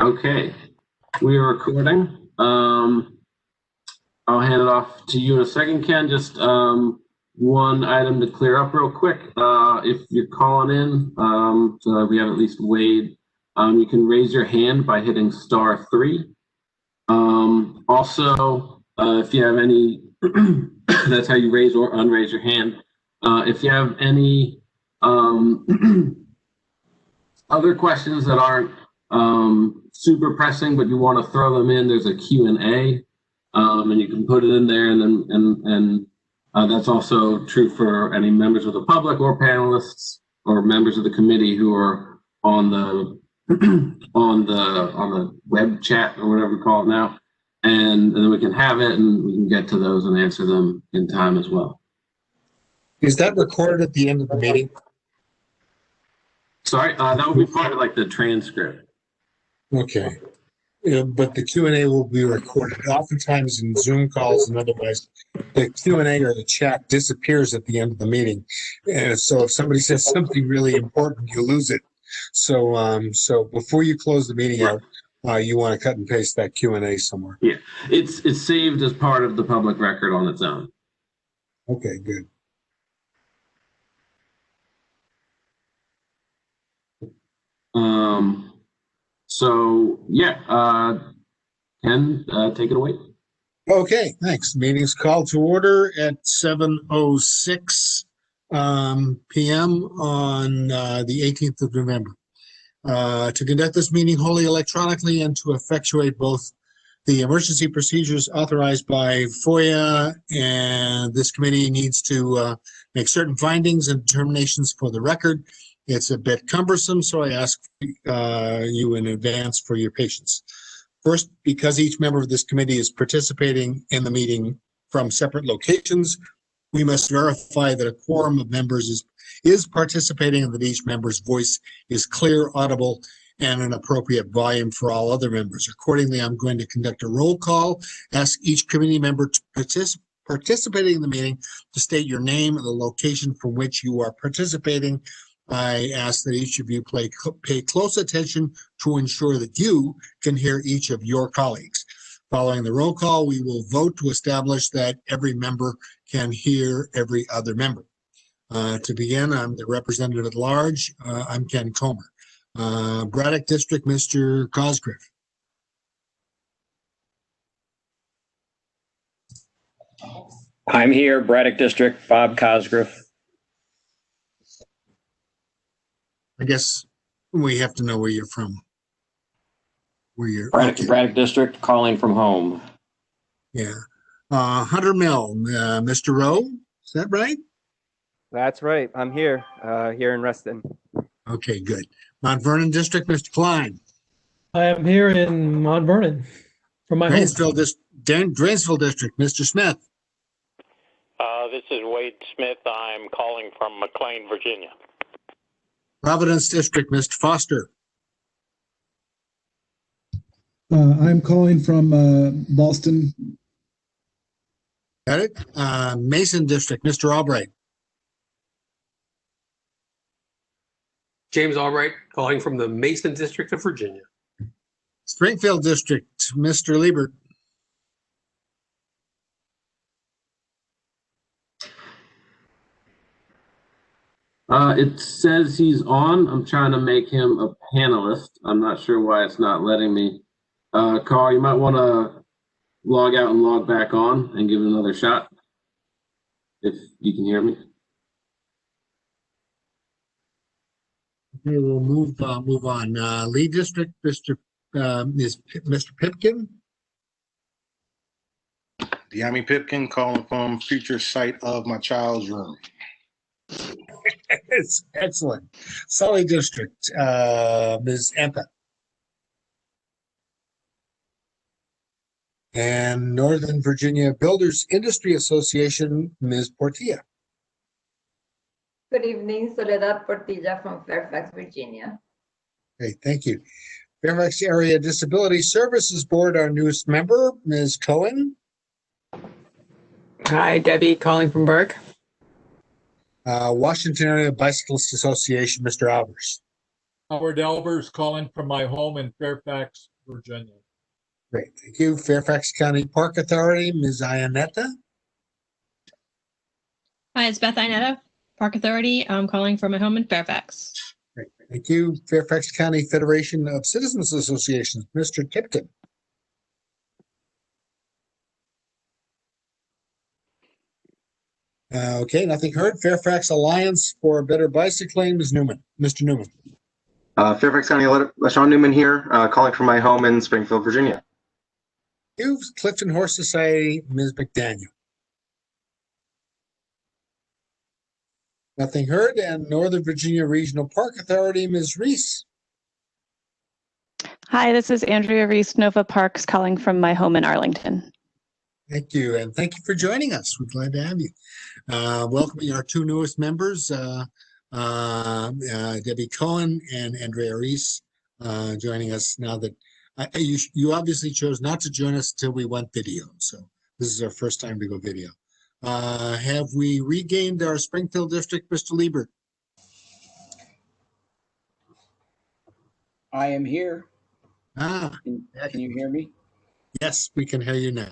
Okay, we are recording. I'll hand it off to you in a second, Ken. Just one item to clear up real quick. If you're calling in, so that we have at least Wade, you can raise your hand by hitting *3. Also, if you have any, that's how you raise or unraise your hand. If you have any other questions that aren't super pressing, but you want to throw them in, there's a Q&A, and you can put it in there, and that's also true for any members of the public or panelists or members of the committee who are on the on the web chat or whatever we call it now, and then we can have it and we can get to those and answer them in time as well. Is that recorded at the end of the meeting? Sorry, that would be part of like the transcript. Okay. But the Q&A will be recorded. Oftentimes in Zoom calls and otherwise, the Q&A or the chat disappears at the end of the meeting. And so if somebody says something really important, you lose it. So so before you close the meeting out, you want to cut and paste that Q&A somewhere. Yeah, it's saved as part of the public record on its own. Okay, good. So yeah, Ken, take it away. Okay, thanks. Meeting's called to order at 7:06 p.m. on the 18th of November. To conduct this meeting wholly electronically and to effectuate both the emergency procedures authorized by FOIA, and this committee needs to make certain findings and determinations for the record. It's a bit cumbersome, so I ask you in advance for your patience. First, because each member of this committee is participating in the meeting from separate locations, we must verify that a quorum of members is participating and that each member's voice is clear, audible, and an appropriate volume for all other members. Accordingly, I'm going to conduct a roll call, ask each committee member participating in the meeting to state your name and the location from which you are participating. I ask that each of you pay close attention to ensure that you can hear each of your colleagues. Following the roll call, we will vote to establish that every member can hear every other member. To begin, I'm the representative at large. I'm Ken Comer. Braddock District, Mr. Cosgriff. I'm here, Braddock District, Bob Cosgriff. I guess we have to know where you're from. Where you're Braddock District, calling from home. Yeah. Hunter Mill, Mr. Rowe, is that right? That's right. I'm here, here in Reston. Okay, good. Mount Vernon District, Mr. Klein. I am here in Mount Vernon from my home. Dranesville District, Mr. Smith. This is Wade Smith. I'm calling from McLean, Virginia. Providence District, Mr. Foster. I'm calling from Boston. Got it. Mason District, Mr. Albright. James Albright, calling from the Mason District of Virginia. Springfield District, Mr. Liebert. It says he's on. I'm trying to make him a panelist. I'm not sure why it's not letting me. Carl, you might want to log out and log back on and give it another shot, if you can hear me. Okay, we'll move on. Lee District, is Mr. Pipkin. Deami Pipkin, calling from future site of my child's room. It's excellent. Sully District, Ms. Empa. And Northern Virginia Builders Industry Association, Ms. Portilla. Good evening, Soledad Portilla from Fairfax, Virginia. Okay, thank you. Fairfax Area Disability Services Board, our newest member, Ms. Cohen. Hi, Debbie, calling from Burke. Washington Area Bicyclists Association, Mr. Albers. Howard Albers, calling from my home in Fairfax, Virginia. Great, thank you. Fairfax County Park Authority, Ms. Ionetta. Hi, it's Beth Inetta, Park Authority. I'm calling from my home in Fairfax. Great, thank you. Fairfax County Federation of Citizens Associations, Mr. Tipton. Okay, nothing heard. Fairfax Alliance for Better Bicycling, Ms. Newman, Mr. Newman. Fairfax County, Sean Newman here, calling from my home in Springfield, Virginia. You, Clifton Horse Society, Ms. McDaniel. Nothing heard. And Northern Virginia Regional Park Authority, Ms. Reese. Hi, this is Andrea Reese, Nova Parks, calling from my home in Arlington. Thank you, and thank you for joining us. We're glad to have you. Welcoming our two newest members, Debbie Cohen and Andrea Reese, joining us now that you obviously chose not to join us till we went video. So this is our first time to go video. Have we regained our Springfield district, Mr. Liebert? I am here. Can you hear me? Yes, we can hear you now.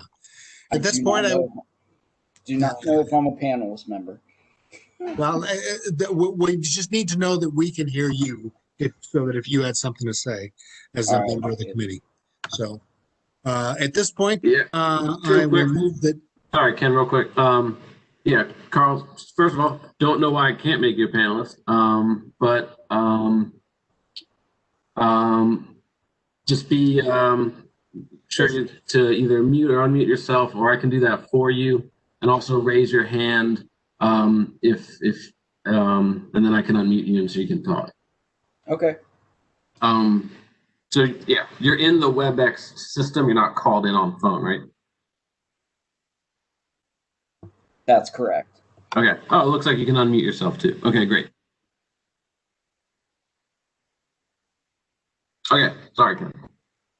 At this point, I do not know if I'm a panelist member. Well, we just need to know that we can hear you, so that if you had something to say as a member of the committee. So at this point, I will move that. Sorry, Ken, real quick. Yeah, Carl, first of all, don't know why I can't make you a panelist, but just be sure to either mute or unmute yourself, or I can do that for you, and also raise your hand and then I can unmute you so you can talk. Okay. So yeah, you're in the WebEx system. You're not called in on phone, right? That's correct. Okay. Oh, it looks like you can unmute yourself too. Okay, great. Okay, sorry, Ken.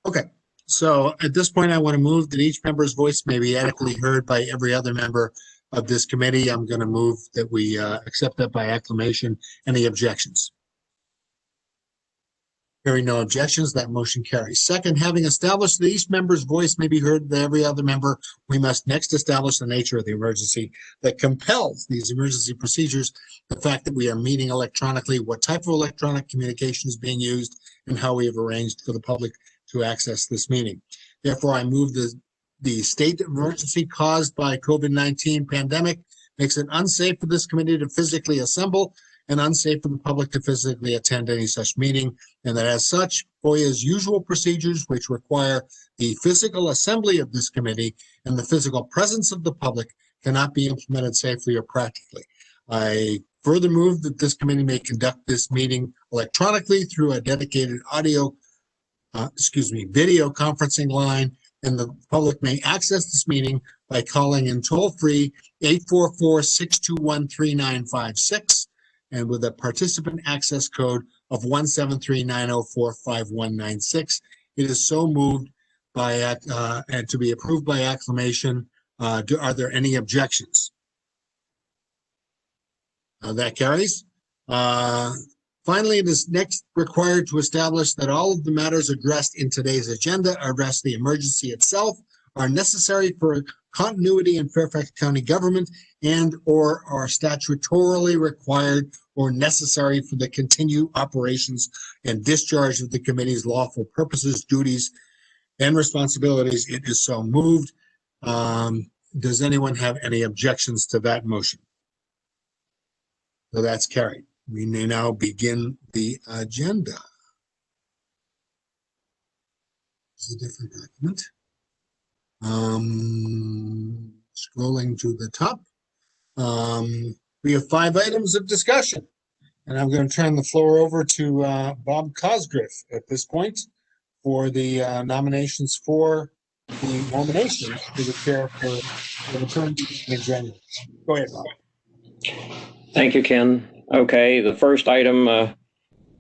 Okay. So at this point, I want to move that each member's voice may be adequately heard by every other member of this committee. I'm going to move that we accept that by acclamation. Any objections? Hearing no objections, that motion carries. Second, having established that each member's voice may be heard by every other member, we must next establish the nature of the emergency that compels these emergency procedures, the fact that we are meeting electronically, what type of electronic communication is being used, and how we have arranged for the public to access this meeting. Therefore, I move the state of emergency caused by COVID-19 pandemic makes it unsafe for this committee to physically assemble and unsafe for the public to physically attend any such meeting, and that as such, FOIA's usual procedures, which require the physical assembly of this committee and the physical presence of the public, cannot be implemented safely or practically. I further move that this committee may conduct this meeting electronically through a dedicated video conferencing line, and the public may access this meeting by calling in toll-free 844-621-3956 and with a participant access code of 173-904-5196. It is so moved by and to be approved by acclamation. Are there any objections? That carries. Finally, it is next required to establish that all of the matters addressed in today's agenda address the emergency itself, are necessary for continuity in Fairfax County government, and or are statutorily required or necessary for the continued operations and discharge of the committee's lawful purposes, duties, and responsibilities. It is so moved. Does anyone have any objections to that motion? So that's carried. We may now begin the agenda. It's a different document. Scrolling to the top. We have 5 items of discussion, and I'm going to turn the floor over to Bob Cosgriff at this point for the nominations for the nominations for the chair for the term in January. Go ahead, Bob. Thank you, Ken. Okay, the first item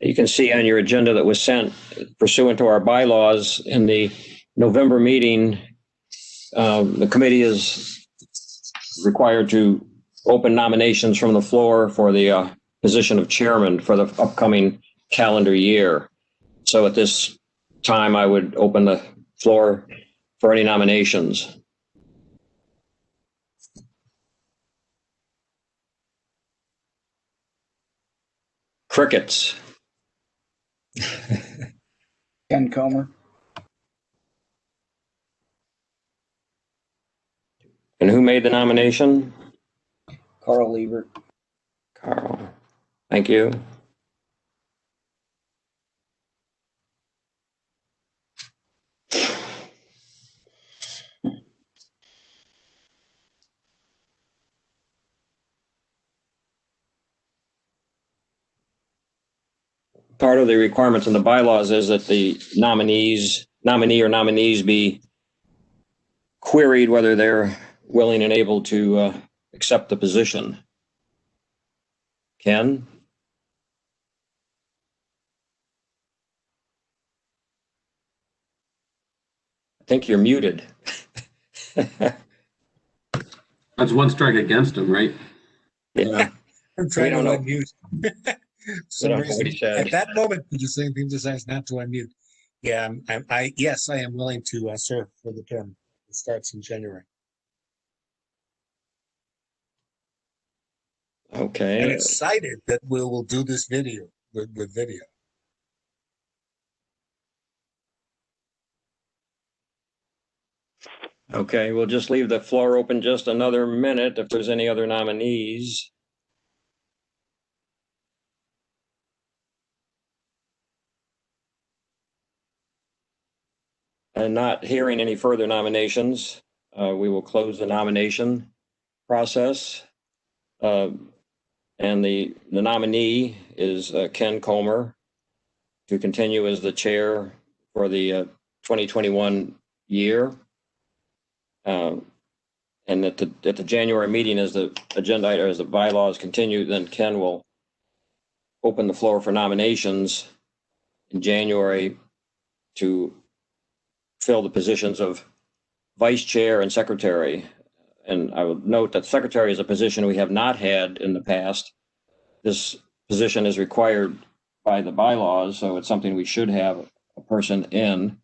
you can see on your agenda that was sent pursuant to our bylaws in the November meeting, the committee is required to open nominations from the floor for the position of chairman for the upcoming calendar year. So at this time, I would open the floor for any nominations. Crickets. Ken Comer. And who made the nomination? Carl Liebert. Carl. Thank you. Part of the requirements in the bylaws is that the nominee or nominees be queried whether they're willing and able to accept the position. Ken? I think you're muted. That's one strike against him, right? Yeah. I'm trying to know. unmute. We don't know what he said. At that moment, the same thing decides not to unmute. Yeah, yes, I am willing to serve for the term. It starts in January. Okay. And excited that we will do this video with video. Okay, we'll just leave the floor open just another minute if there's any other nominees. And not hearing any further nominations, we will close the nomination process. And the nominee is Ken Comer to continue as the chair for the 2021 year. And at the January meeting, as the agenda item, as the bylaws continue, then Ken will open the floor for nominations in January to fill the positions of vice chair and secretary. And I would note that secretary is a position we have not had in the past. This position is required by the bylaws, so it's something we should have a person in.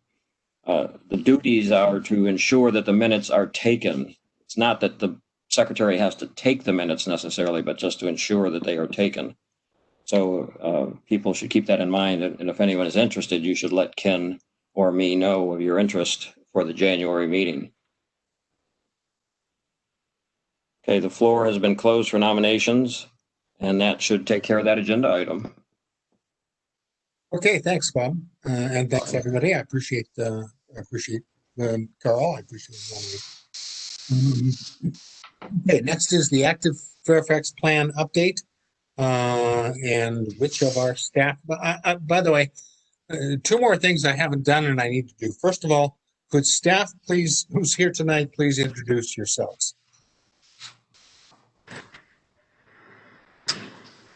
The duties are to ensure that the minutes are taken. It's not that the secretary has to take the minutes necessarily, but just to ensure that they are taken. So people should keep that in mind. And if anyone is interested, you should let Ken or me know of your interest for the January meeting. Okay, the floor has been closed for nominations, and that should take care of that agenda item. Okay, thanks, Bob, and thanks everybody. I appreciate Carl. I appreciate the nomination. Okay, next is the active Fairfax plan update, and which of our staff. By the way, two more things I haven't done and I need to do. First of all, could staff please, who's here tonight, please introduce yourselves.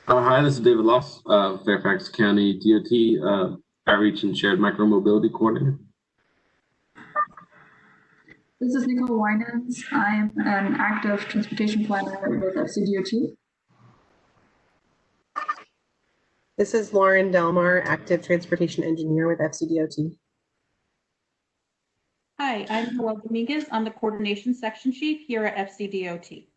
Hi, this is David Loss, Fairfax County DOT Outreach and Shared Micromobility Coordinator. This is Nicole Winans. I am an active transportation planner with FCDOT. This is Lauren Delmar, active transportation engineer with FCDOT. Hi, I'm Noel Dominguez. I'm the coordination section chief here at FCDOT.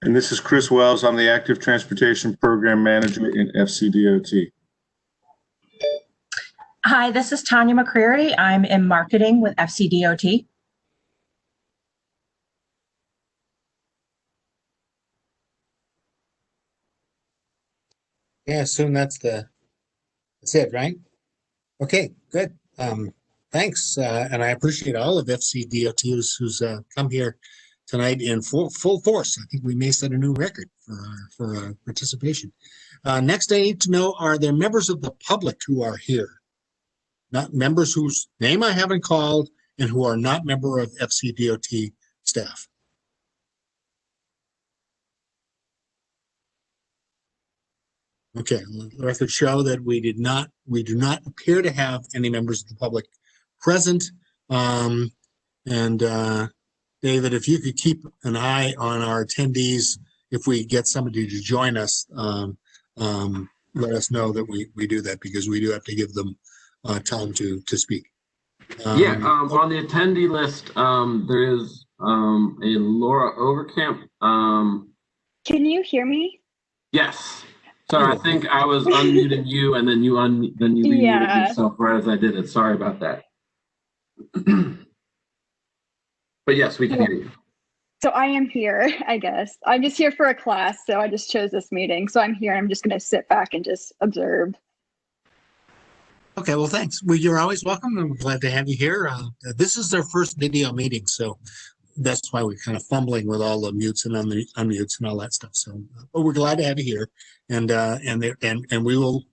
And this is Chris Wells. I'm the active transportation program manager in FCDOT. Hi, this is Tanya McCreary. I'm in marketing with FCDOT. Yeah, I assume that's it, right? Okay, good. Thanks, and I appreciate all of FCDOT who's come here tonight in full force. I think we may set a new record for participation. Next, I need to know, are there members of the public who are here? Not members whose name I haven't called and who are not member of FCDOT staff. Okay, the record show that we do not appear to have any members of the public present. David, if you could keep an eye on our attendees, if we get somebody to join us, let us know that we do that, because we do have to give them time to speak. On the attendee list, there is a Laura Overcamp. Can you hear me? Yes. Sorry, I think I was unmuting you, and then you remuted yourself right as I did it. Sorry about that. But yes, we can hear you. So I am here, I guess. I'm just here for a class, so I just chose this meeting. So I'm here, and I'm just going to sit back and just observe. Okay, well, thanks. Well, you're always welcome, and we're glad to have you here. This is our first video meeting, so that's why we're kind of fumbling with all the mutes and unmutes and all that stuff. So, but we're glad to have you here, and we will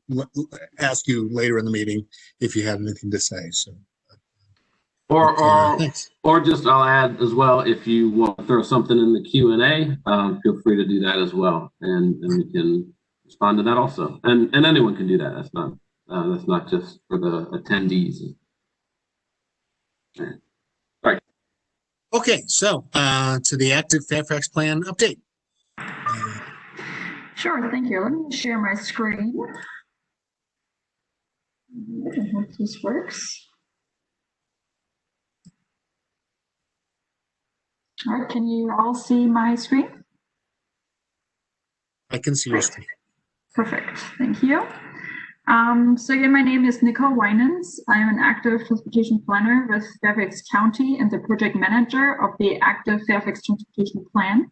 ask you later in the meeting if you have anything to say. So. Or just I'll add as well, if you want to throw something in the Q&A, feel free to do that as well, and we can respond to that also. And anyone can do that. That's not just for the attendees. All right. Okay, so to the active Fairfax plan update. Sure, thank you. Let me share my screen. I hope this works. All right, can you all see my screen? I can see your screen. Perfect, thank you. So again, my name is Nicole Winans. I am an active transportation planner with Fairfax County and the project manager of the active Fairfax transportation plan.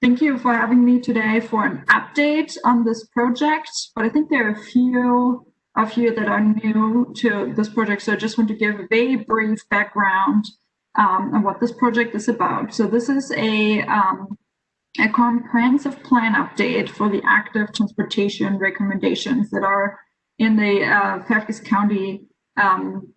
Thank you for having me today for an update on this project, but I think there are a few of you that are new to this project, so I just want to give a very brief background on what this project is about. So this is a comprehensive plan update for the active transportation recommendations that are in the Fairfax County plan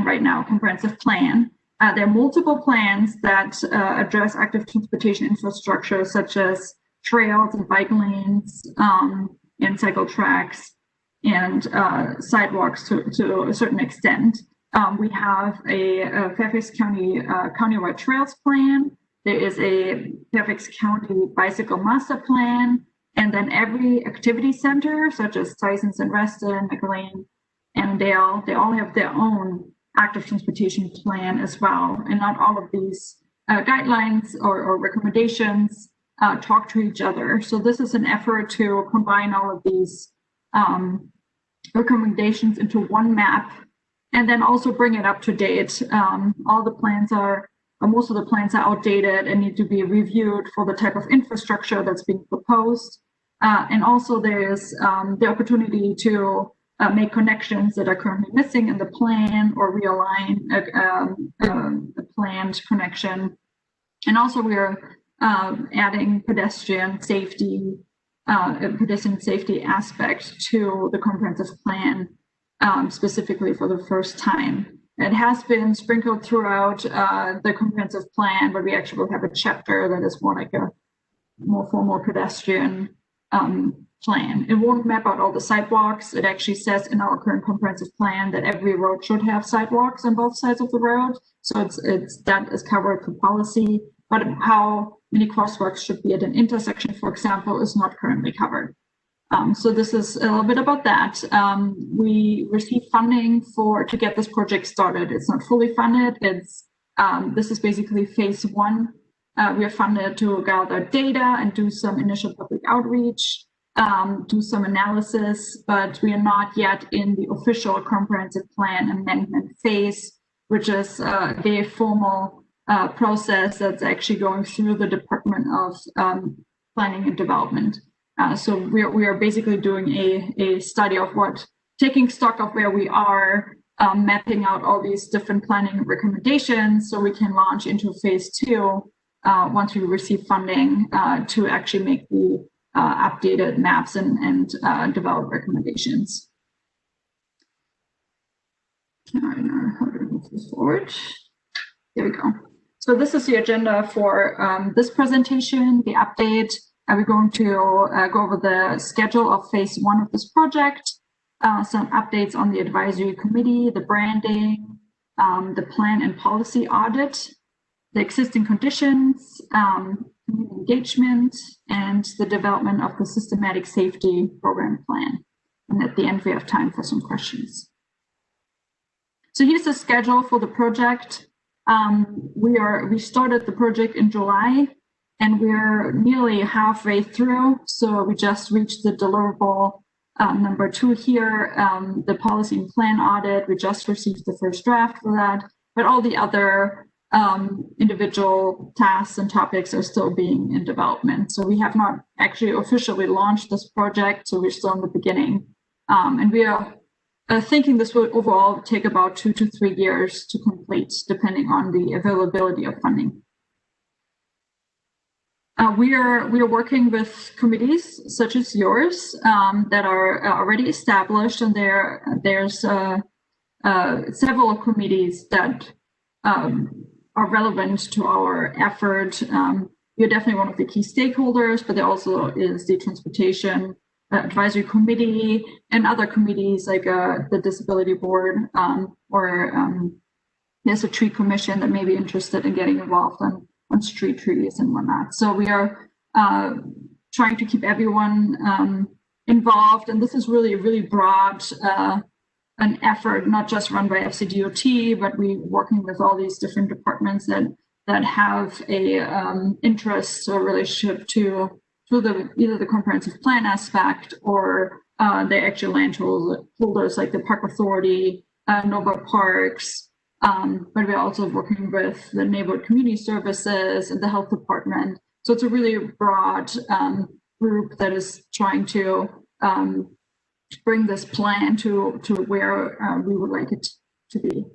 right now, comprehensive plan. There are multiple plans that address active transportation infrastructure, such as trails and bike lanes and cycle tracks and sidewalks to a certain extent. We have a Fairfax County countywide trails plan. There is a Fairfax County bicycle master plan, and then every activity center, such as Tysons and Reston, McLean, Annandale, they all have their own active transportation plan as well. And not all of these guidelines or recommendations talk to each other. So this is an effort to combine all of these recommendations into one map, and then also bring it up to date. All the plans most of the plans are outdated and need to be reviewed for the type of infrastructure that's being proposed. And also there's the opportunity to make connections that are currently missing in the plan, or realign a planned connection. And also we're adding pedestrian safety aspect to the comprehensive plan, specifically for the first time. It has been sprinkled throughout the comprehensive plan, but we actually will have a chapter that is more like a more formal pedestrian plan. It won't map out all the sidewalks. It actually says in our current comprehensive plan that every road should have sidewalks on both sides of the road. So that is covered through policy, but how many crosswalks should be at an intersection, for example, is not currently covered. So this is a little bit about that. We received funding to get this project started. It's not fully funded. This is basically phase one. We are funded to gather data and do some initial public outreach, do some analysis, but we are not yet in the official comprehensive plan amendment phase, which is a very formal process that's actually going through the Department of Planning and Development. So we are basically doing a study of taking stock of where we are, mapping out all these different planning recommendations so we can launch into phase two once we receive funding to actually make the updated maps and develop recommendations. All right, now how do we move this forward? There we go. So this is the agenda for this presentation, the update. We're going to go over the schedule of phase one of this project, some updates on the advisory committee, the branding, the plan and policy audit, the existing conditions, community engagement, and the development of the systematic safety program plan. And at the end, we have time for some questions. So here's the schedule for the project. We started the project in July, and we're nearly halfway through. So we just reached the deliverable number 2 here, the policy and plan audit. We just received the first draft for that, but all the other individual tasks and topics are still being in development. So we have not actually officially launched this project, so we're still in the beginning. And we are thinking this will overall take about 2 to 3 years to complete, depending on the availability of funding. We are working with committees such as yours that are already established, and there's several committees that are relevant to our effort. You're definitely one of the key stakeholders, but there also is the Transportation Advisory Committee and other committees like the Disability Board, or there's a tree commission that may be interested in getting involved on street trees and whatnot. So we are trying to keep everyone involved, and this is really, really broad an effort, not just run by FCDOT, but we working with all these different departments that have a interest or relationship to either the comprehensive plan aspect or the actual land holders like the Park Authority, Nova Parks, but we're also working with the neighborhood community services and the health department. So it's a really broad group that is trying to bring this plan to where we would like it to be.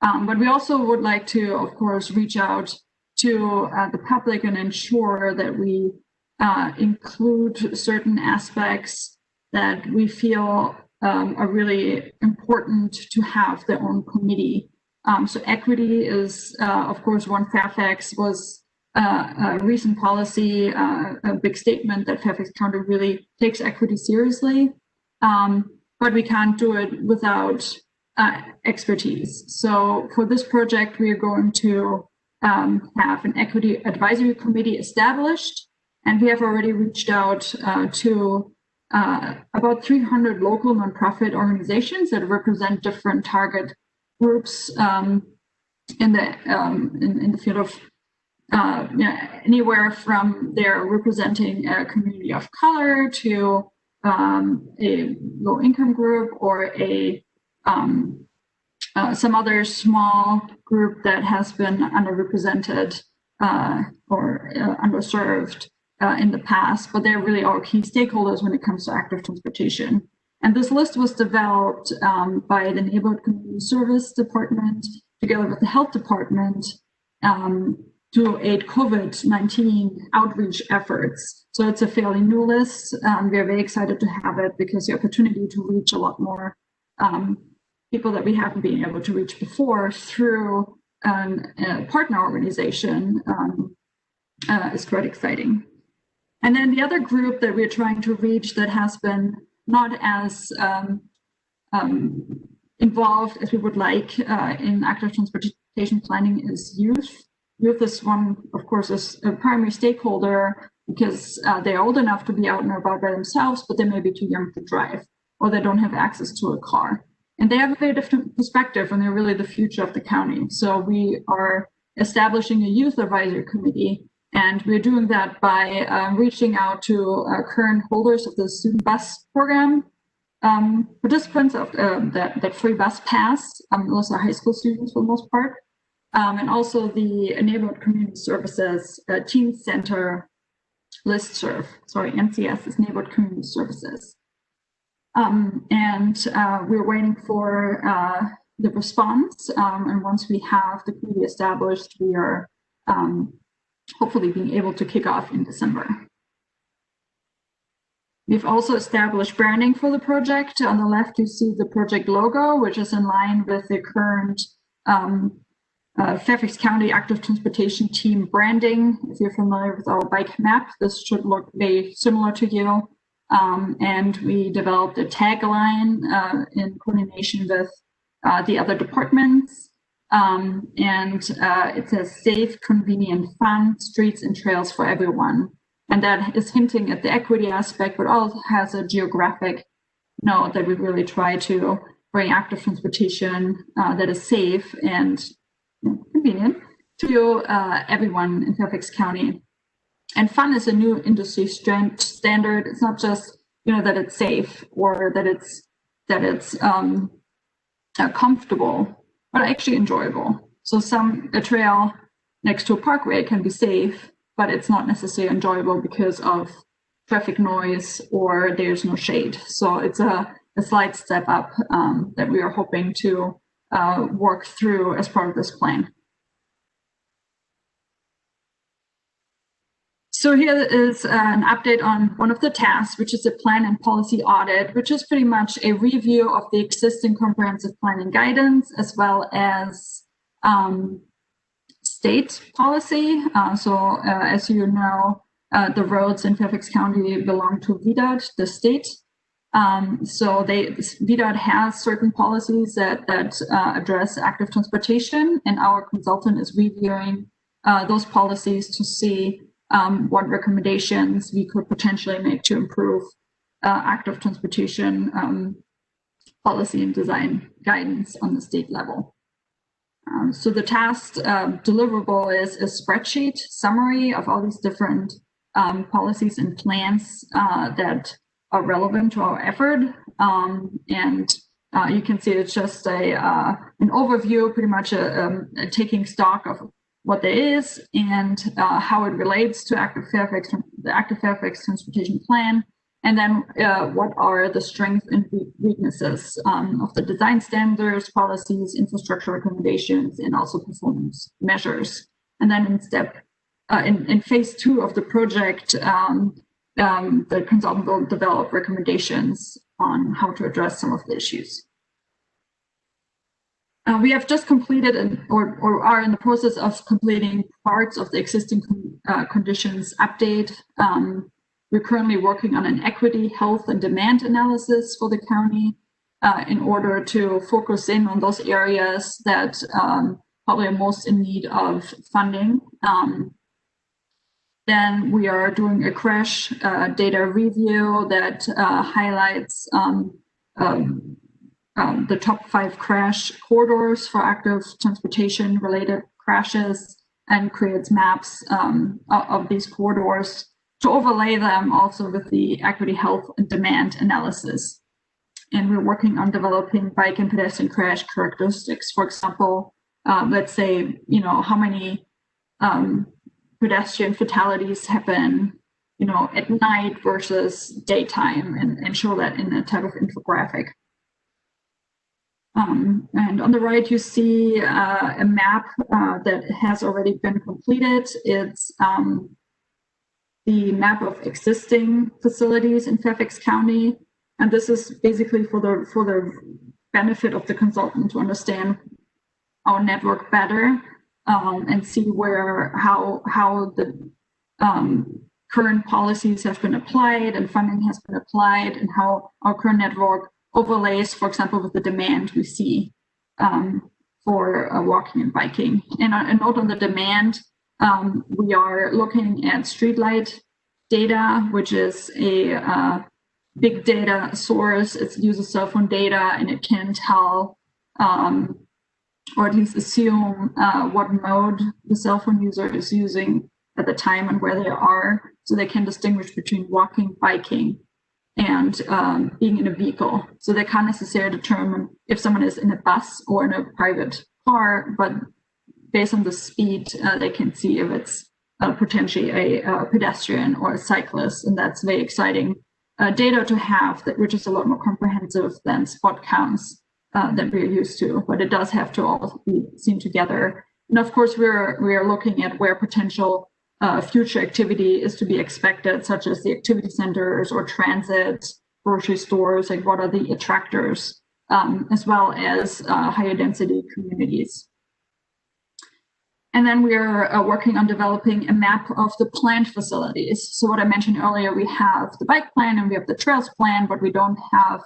But we also would like to, of course, reach out to the public and ensure that we include certain aspects that we feel are really important to have their own committee. So equity is, of course, one. Fairfax was a recent policy, a big statement that Fairfax County really takes equity seriously, but we can't do it without expertise. So for this project, we are going to have an equity advisory committee established, and we have already reached out to about 300 local nonprofit organizations that represent different target groups in the field of anywhere from they're representing a community of color to a low-income group or some other small group that has been underrepresented or underserved in the past, but they're really our key stakeholders when it comes to active transportation. And this list was developed by the Neighborhood Community Service Department together with the Health Department to aid COVID-19 outreach efforts. So it's a fairly new list. We are very excited to have it because the opportunity to reach a lot more people that we haven't been able to reach before through a partner organization is quite exciting. And then the other group that we're trying to reach that has been not as involved as we would like in active transportation planning is youth. Youth is one, of course, is a primary stakeholder because they're old enough to be out and about by themselves, but they may be too young to drive, or they don't have access to a car. And they have a very different perspective, and they're really the future of the county. So we are establishing a youth advisory committee, and we're doing that by reaching out to current holders of the student bus program, participants of that free bus pass. Those are high school students for the most part. And also the Neighborhood Community Services Teen Center listserv. Sorry, NCS is Neighborhood Community Services. And we're waiting for the response. And once we have the committee established, we are hopefully being able to kick off in December. We've also established branding for the project. On the left, you see the project logo, which is in line with the current Fairfax County Active Transportation Team branding. If you're familiar with our bike map, this should look very similar to you. And we developed a tagline in coordination with the other departments. It says safe, convenient, fun streets and trails for everyone. And that is hinting at the equity aspect, but also has a geographic note that we really try to bring active transportation that is safe and convenient to everyone in Fairfax County. And fun is a new industry standard. It's not just that it's safe or that it's comfortable, but actually enjoyable. So a trail next to a parkway can be safe, but it's not necessarily enjoyable because of traffic noise or there's no shade. So it's a slight step up that we are hoping to work through as part of this plan. So here is an update on one of the tasks, which is a plan and policy audit, which is pretty much a review of the existing comprehensive planning guidance, as well as state policy. As you know, the roads in Fairfax County belong to VDOT, the state. VDOT has certain policies that address active transportation, and our consultant is reviewing those policies to see what recommendations we could potentially make to improve active transportation policy and design guidance on the state level. So the task deliverable is a spreadsheet summary of all these different policies and plans that are relevant to our effort. You can see it's just an overview, pretty much taking stock of what there is and how it relates to the Active Fairfax Transportation Plan, and then what are the strengths and weaknesses of the design standards, policies, infrastructure recommendations, and also performance measures. And then in phase 2 of the project, the consultant will develop recommendations on how to address some of the issues. We have just completed or are in the process of completing parts of the existing conditions update. We're currently working on an equity, health, and demand analysis for the county in order to focus in on those areas that probably are most in need of funding. Then we are doing a crash data review that highlights the top 5 crash corridors for active transportation related crashes and creates maps of these corridors to overlay them also with the equity, health, and demand analysis. And we're working on developing bike and pedestrian crash characteristics. For example, let's say, how many pedestrian fatalities happen, at night versus daytime, and show that in a type of infographic. And on the right, you see a map that has already been completed. It's the map of existing facilities in Fairfax County. And this is basically for the benefit of the consultant to understand our network better and see how the current policies have been applied and funding has been applied, and how our current network overlays, for example, with the demand we see for walking and biking. And a note on the demand, we are looking at streetlight data, which is a big data source. It uses cell phone data, and it can tell or at least assume what mode the cell phone user is using at the time and where they are, so they can distinguish between walking, biking, and being in a vehicle. So they can't necessarily determine if someone is in a bus or in a private car, but based on the speed, they can see if it's potentially a pedestrian or a cyclist. And that's very exciting data to have, which is a lot more comprehensive than spot counts that we're used to, but it does have to all be seen together. And of course, we are looking at where potential future activity is to be expected, such as the activity centers or transit, grocery stores, like what are the attractors, as well as higher density communities. And then we are working on developing a map of the planned facilities. So what I mentioned earlier, we have the bike plan and we have the trails plan, but we don't have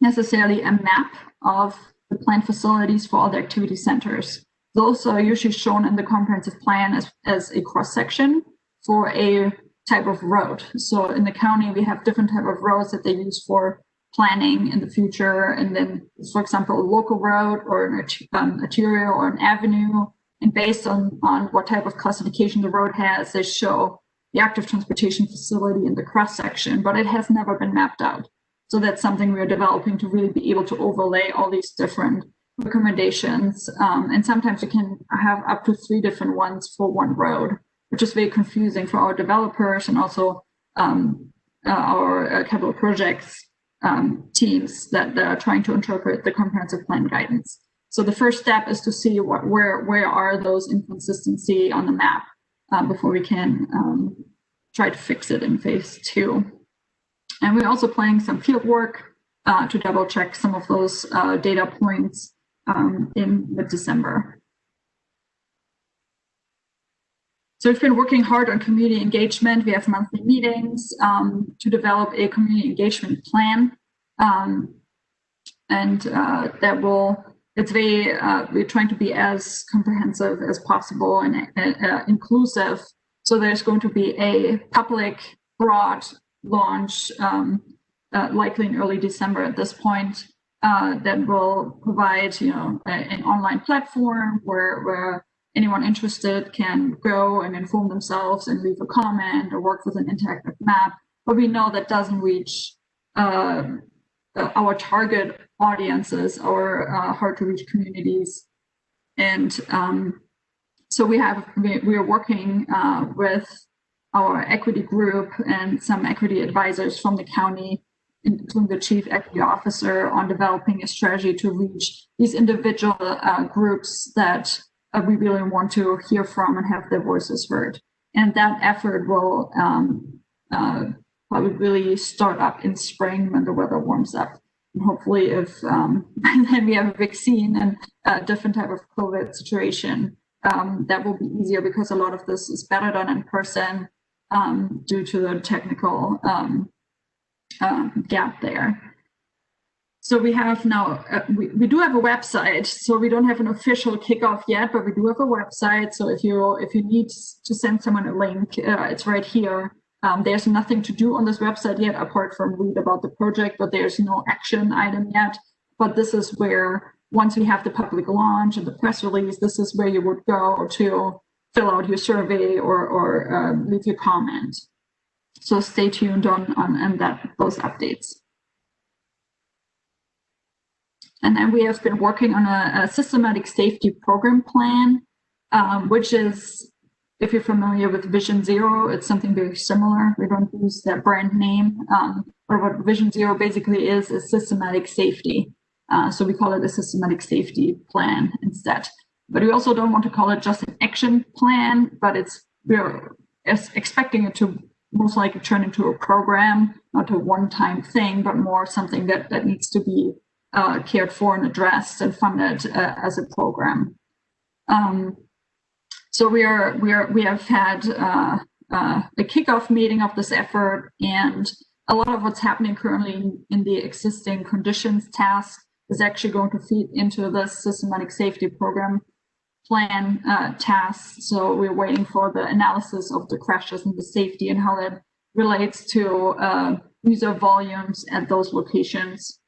necessarily a map of the the planned facilities for all the activity centers. Those are usually shown in the comprehensive plan as a cross-section for a type of road. So in the county, we have different type of roads that they use for planning in the future. And then, for example, a local road or an arterial or an avenue. And based on what type of classification the road has, they show the active transportation facility in the cross-section, but it has never been mapped out. So that's something we're developing to really be able to overlay all these different recommendations. And sometimes you can have up to 3 different ones for one road, which is very confusing for our developers and also our capital projects teams that are trying to interpret the comprehensive plan guidance. So the first step is to see where are those inconsistency on the map before we can try to fix it in phase 2. And we're also planning some field work to double check some of those data points in mid-December. So we've been working hard on community engagement. We have monthly meetings to develop a community engagement plan. That will, it's very, we're trying to be as comprehensive as possible and inclusive. So there's going to be a public broad launch, likely in early December at this point, that will provide, an online platform where anyone interested can go and inform themselves and leave a comment or work with an interactive map. But we know that doesn't reach our target audiences or hard to reach communities. And so we are working with our equity group and some equity advisors from the county, including the chief equity officer, on developing a strategy to reach these individual groups that we really want to hear from and have their voices heard. And that effort will probably really start up in spring when the weather warms up. And hopefully if then we have a vaccine and a different type of COVID situation, that will be easier because a lot of this is better done in person due to the technical gap there. So we have now, we do have a website, so we don't have an official kickoff yet, but we do have a website. So if you need to send someone a link, it's right here. There's nothing to do on this website yet, apart from read about the project, but there's no action item yet. But this is where, once we have the public launch and the press release, this is where you would go to fill out your survey or leave your comment. So stay tuned on those updates. And then we have been working on a systematic safety program plan, which is, if you're familiar with Vision Zero, it's something very similar. We don't use that brand name, but what Vision Zero basically is systematic safety. So we call it a systematic safety plan instead. But we also don't want to call it just an action plan, but we're expecting it to most likely turn into a program, not a one-time thing, but more something that needs to be cared for and addressed and funded as a program. So we have had a kickoff meeting of this effort, and a lot of what's happening currently in the existing conditions task is actually going to feed into this systematic safety program plan task. So we're waiting for the analysis of the crashes and the safety and how that relates to user volumes at those locations.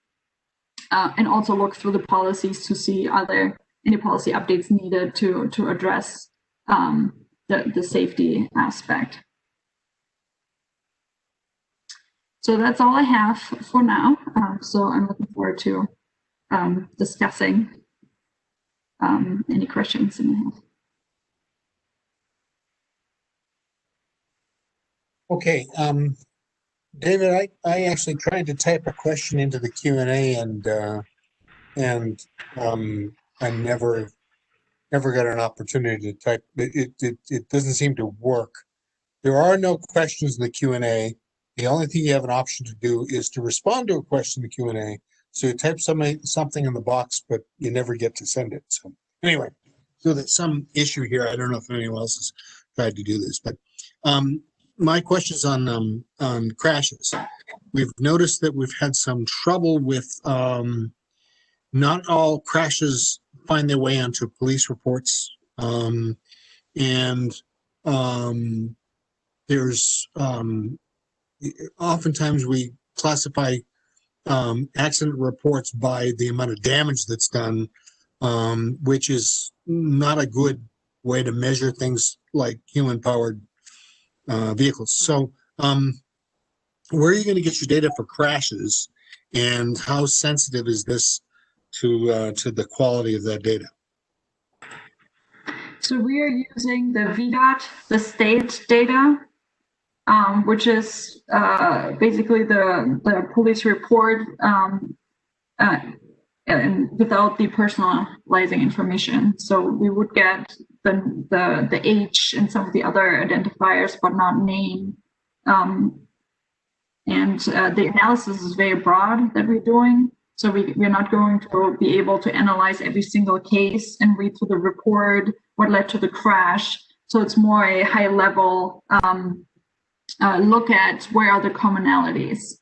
And also look through the policies to see are there any policy updates needed to address the safety aspect. So that's all I have for now. So I'm looking forward to discussing any questions you may have. Okay, David, I actually tried to type a question into the Q&A and I never got an opportunity to type. It doesn't seem to work. There are no questions in the Q&A. The only thing you have an option to do is to respond to a question in the Q&A. So you type something in the box, but you never get to send it. So anyway, so that's some issue here. I don't know if anyone else has tried to do this, but my question is on crashes. We've noticed that we've had some trouble with not all crashes find their way onto police reports. There's oftentimes we classify accident reports by the amount of damage that's done, which is not a good way to measure things like human-powered vehicles. So where are you going to get your data for crashes, and how sensitive is this to the quality of that data? So we are using the VDOT, the state data, which is basically the police report and without the personalizing information. So we would get the age and some of the other identifiers, but not name. The analysis is very broad that we're doing. So we're not going to be able to analyze every single case and read through the report, what led to the crash. So it's more a high level look at where are the commonalities.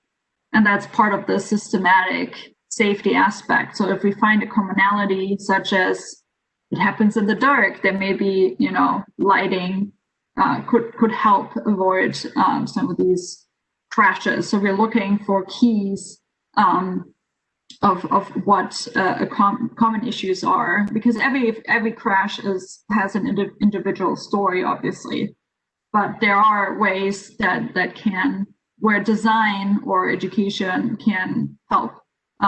And that's part of the systematic safety aspect. So if we find a commonality, such as it happens in the dark, there may be, lighting could help avoid some of these crashes. So we're looking for keys of what common issues are, because every crash has an individual story, obviously, but there are ways where design or education can help.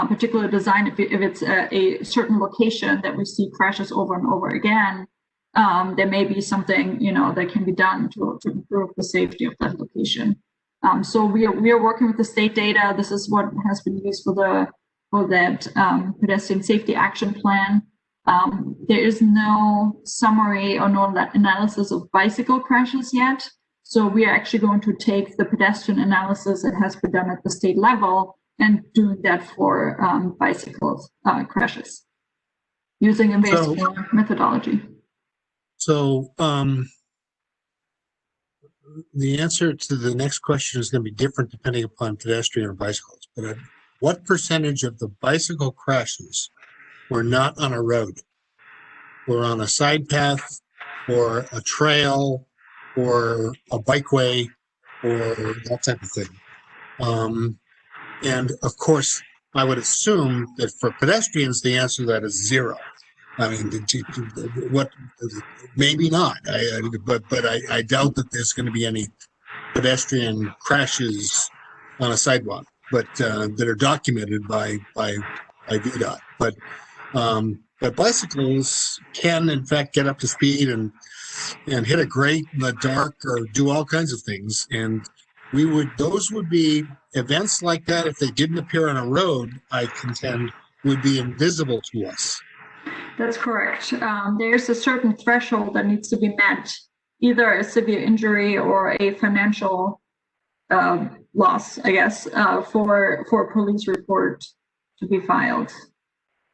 Particular design, if it's a certain location that we see crashes over and over again, there may be something that can be done to improve the safety of that location. So we are working with the state data. This is what has been used for that pedestrian safety action plan. There is no summary or no analysis of bicycle crashes yet. So we are actually going to take the pedestrian analysis that has been done at the state level and doing that for bicycle crashes using a very similar methodology. So the answer to the next question is going to be different depending upon pedestrian or bicycles. But what percentage of the bicycle crashes were not on a road, were on a side path, or a trail, or a bikeway, or that type of thing? And of course, I would assume that for pedestrians, the answer to that is zero. I mean, what? Maybe not. But I doubt that there's going to be any pedestrian crashes on a sidewalk, but that are documented by VDOT. But bicycles can, in fact, get up to speed and hit a grate in the dark or do all kinds of things. And those would be events like that, if they didn't appear on a road, I contend, would be invisible to us. That's correct. There's a certain threshold that needs to be met, either a severe injury or a financial loss, I guess, for a police report to be filed.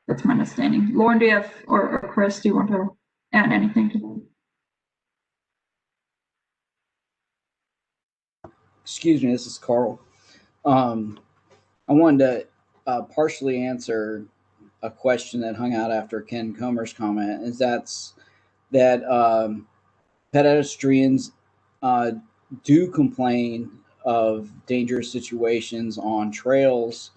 That's my understanding. Lauren, do you have, or Chris, do you want to add anything to that? Excuse me, this is Carl. I wanted to partially answer a question that hung out after Ken Comer's comment, is that pedestrians do complain of dangerous situations on trails,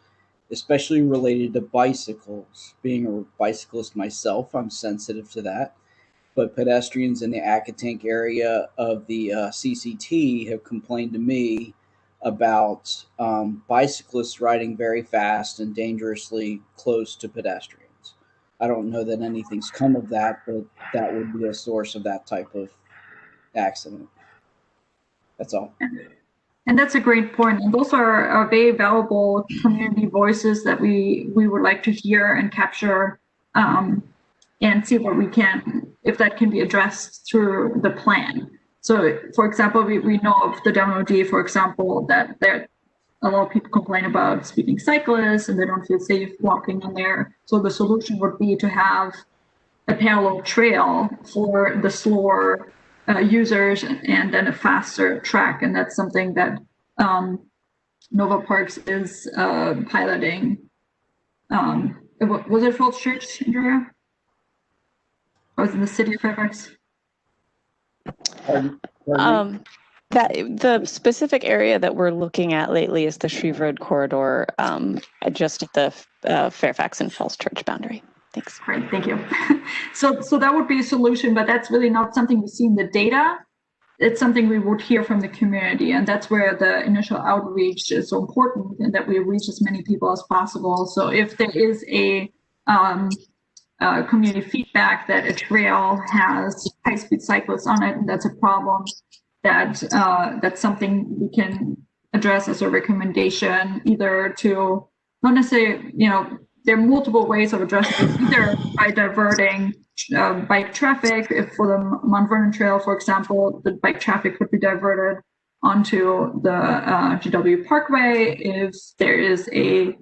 especially related to bicycles. Being a bicyclist myself, I'm sensitive to that. But pedestrians in the Akatank area of the CCT have complained to me about bicyclists riding very fast and dangerously close to pedestrians. I don't know that anything's come of that, but that would be a source of that type of accident. That's all. And that's a great point. And those are very valuable community voices that we would like to hear and capture and see what we can, if that can be addressed through the plan. So, for example, we know of the WMOD, for example, that there a lot of people complain about speeding cyclists and they don't feel safe walking in there. So the solution would be to have a parallel trail for the slower users and then a faster track. And that's something that Nova Parks is piloting Was it Falls Church, Andrea? Or was it the city of Fairfax? That the specific area that we're looking at lately is the Shreve Road corridor, just at the Fairfax and Falls Church boundary. Thanks. Great, thank you. So that would be a solution, but that's really not something we see in the data. It's something we would hear from the community, and that's where the initial outreach is so important, and that we reach as many people as possible. So if there is a community feedback that a trail has high-speed cyclists on it, and that's a problem, that's something we can address as a recommendation, either to not necessarily, there are multiple ways of addressing it, either by diverting bike traffic. If for the Mount Vernon Trail, for example, the bike traffic could be diverted onto the GW Parkway. If there is a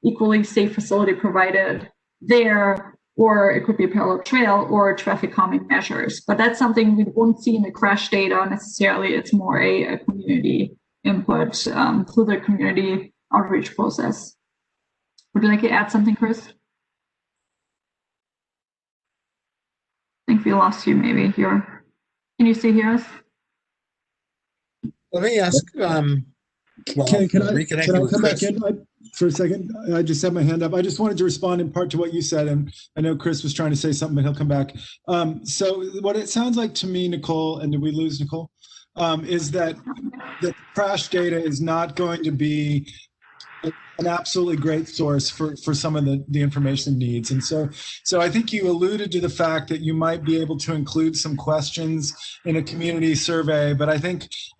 equally safe facility provided there, or it could be a parallel trail or traffic calming measures. But that's something we won't see in the crash data necessarily. It's more a community input through the community outreach process. Would you like to add something, Chris? I think we lost you maybe here. Can you still hear us? Let me ask, can I come back in for a second? I just had my hand up. I just wanted to respond in part to what you said, and I know Chris was trying to say something, but he'll come back. So what it sounds like to me, Nicole, and did we lose Nicole? Is that the crash data is not going to be an absolutely great source for some of the information needs. And so I think you alluded to the fact that you might be able to include some questions in a community survey, but I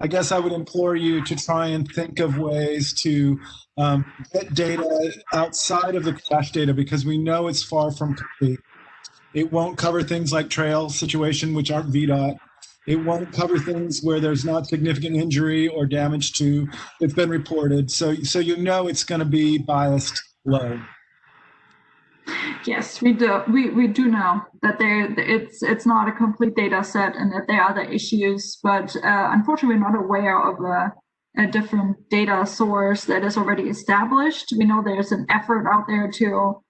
guess I would implore you to try and think of ways to get data outside of the crash data, because we know it's far from complete. It won't cover things like trail situation, which aren't VDOT. It won't cover things where there's not significant injury or damage to it's been reported. So it's going to be biased low. Yes, we do. We do know that it's not a complete data set and that there are other issues, but unfortunately, we're not aware of a different data source that is already established. We know there's an effort out there to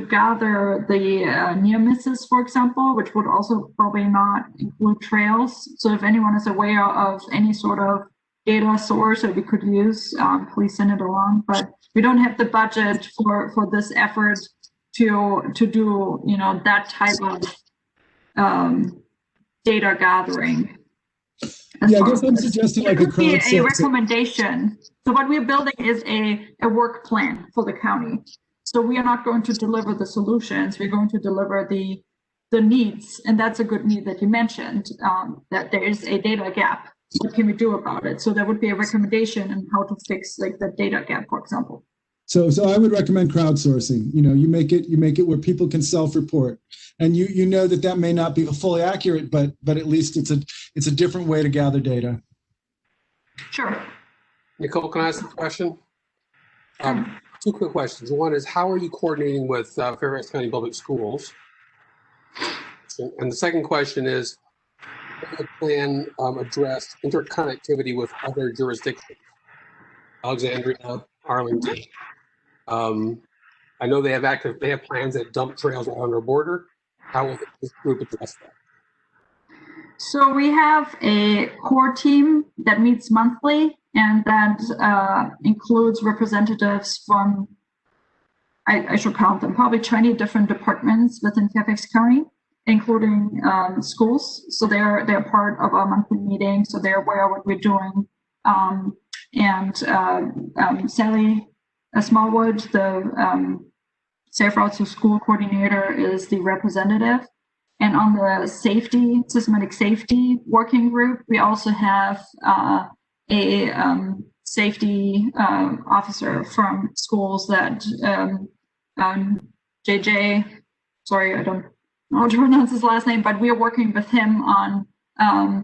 gather the near misses, for example, which would also probably not include trails. So if anyone is aware of any sort of data source that we could use, please send it along. But we don't have the budget for this effort to do that type of data gathering. Yeah, I guess I'm suggesting like a crowdsourcing recommendation. So what we're building is a work plan for the county. So we are not going to deliver the solutions. We're going to deliver the needs, and that's a good need that you mentioned. That there is a data gap. What can we do about it? So there would be a recommendation on how to fix like the data gap, for example. So I would recommend crowdsourcing. You make it where people can self-report, and you know that may not be fully accurate, but at least it's a different way to gather data. Sure. Nicole, can I ask a question? Two quick questions. One is, how are you coordinating with Fairfax County Public Schools? And the second question is, how the plan address interconnectivity with other jurisdictions? Alexandria, Arlington. I know they have plans that dump trails on their border. How will this group address that? So we have a core team that meets monthly, and that includes representatives from, I should count them, probably 20 different departments within Fairfax County, including schools. So they're part of our monthly meeting, so they're aware of what we're doing. Sally Smallwood, the Safe Routes to School coordinator, is the representative. And on the systematic safety working group, we also have a safety officer from schools that JJ, sorry, I don't know how to pronounce his last name, but we are working with him on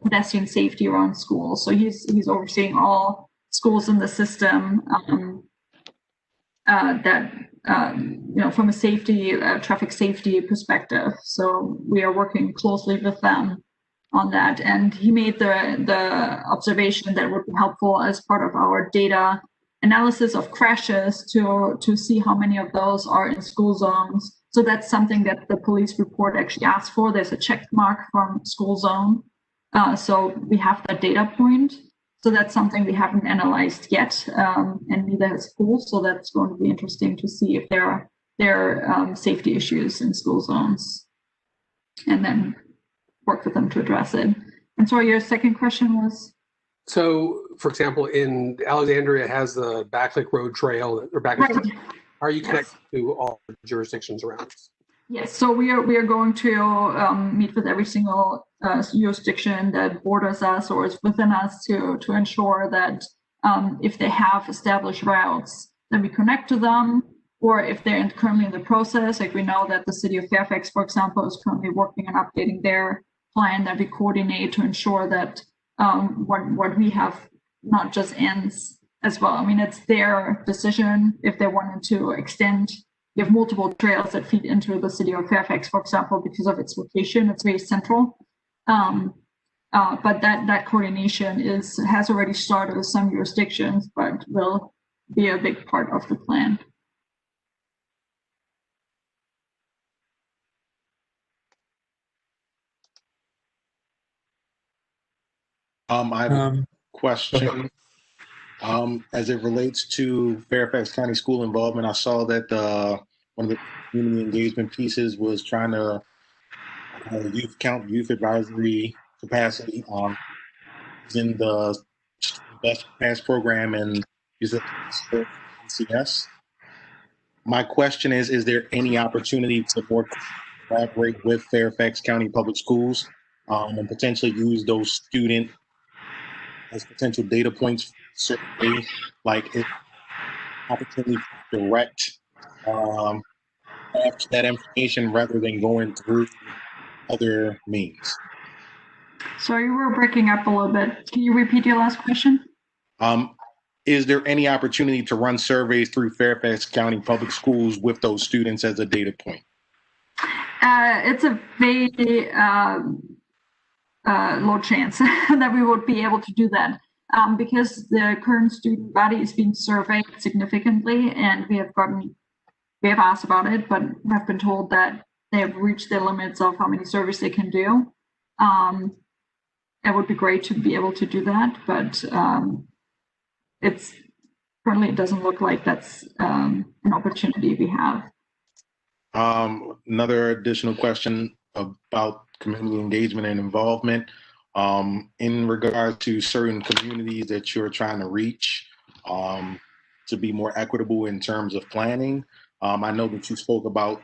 pedestrian safety around schools. So he's overseeing all schools in the system from a safety, traffic safety perspective. So we are working closely with them on that. And he made the observation that would be helpful as part of our data analysis of crashes to see how many of those are in school zones. So that's something that the police report actually asks for. There's a check mark from school zone. So we have that data point. So that's something we haven't analyzed yet, and neither has schools. So that's going to be interesting to see if there are safety issues in school zones, and then work with them to address it. And so your second question was? So, for example, in Alexandria has the Backlick Road Trail, or Backlick. Right. Are you connected to all the jurisdictions around us? Yes, so we are going to meet with every single jurisdiction that borders us or is within us to ensure that if they have established routes, that we connect to them, or if they're currently in the process, like we know that the city of Fairfax, for example, is currently working on updating their plan, that we coordinate to ensure that what we have not just ends as well. I mean, it's their decision if they wanted to extend. You have multiple trails that feed into the city of Fairfax, for example, because of its location. It's very central. But that coordination has already started with some jurisdictions, but will be a big part of the plan. I have a question. As it relates to Fairfax County school involvement, I saw that one of the community engagement pieces was trying to youth advisory capacity in the Best Pass program and use it CS. My question is there any opportunity to more collaborate with Fairfax County Public Schools and potentially use those students as potential data points, certainly, like if opportunity to direct that information rather than going through other means? Sorry, you were breaking up a little bit. Can you repeat your last question? Is there any opportunity to run surveys through Fairfax County Public Schools with those students as a data point? It's a very low chance that we would be able to do that because the current student body is being surveyed significantly, and we have asked about it, but have been told that they have reached their limits of how many surveys they can do. It would be great to be able to do that, but it doesn't look like that's an opportunity we have. Another additional question about community engagement and involvement in regard to certain communities that you're trying to reach to be more equitable in terms of planning. I know that you spoke about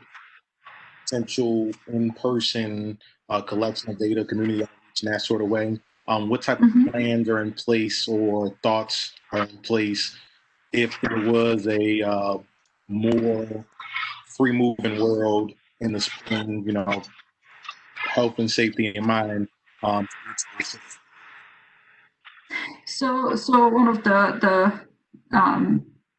potential in-person collection of data, community outreach, and that sort of way. What type of plans are in place or thoughts are in place if there was a more free-moving world in the spring, health and safety in mind? So one of the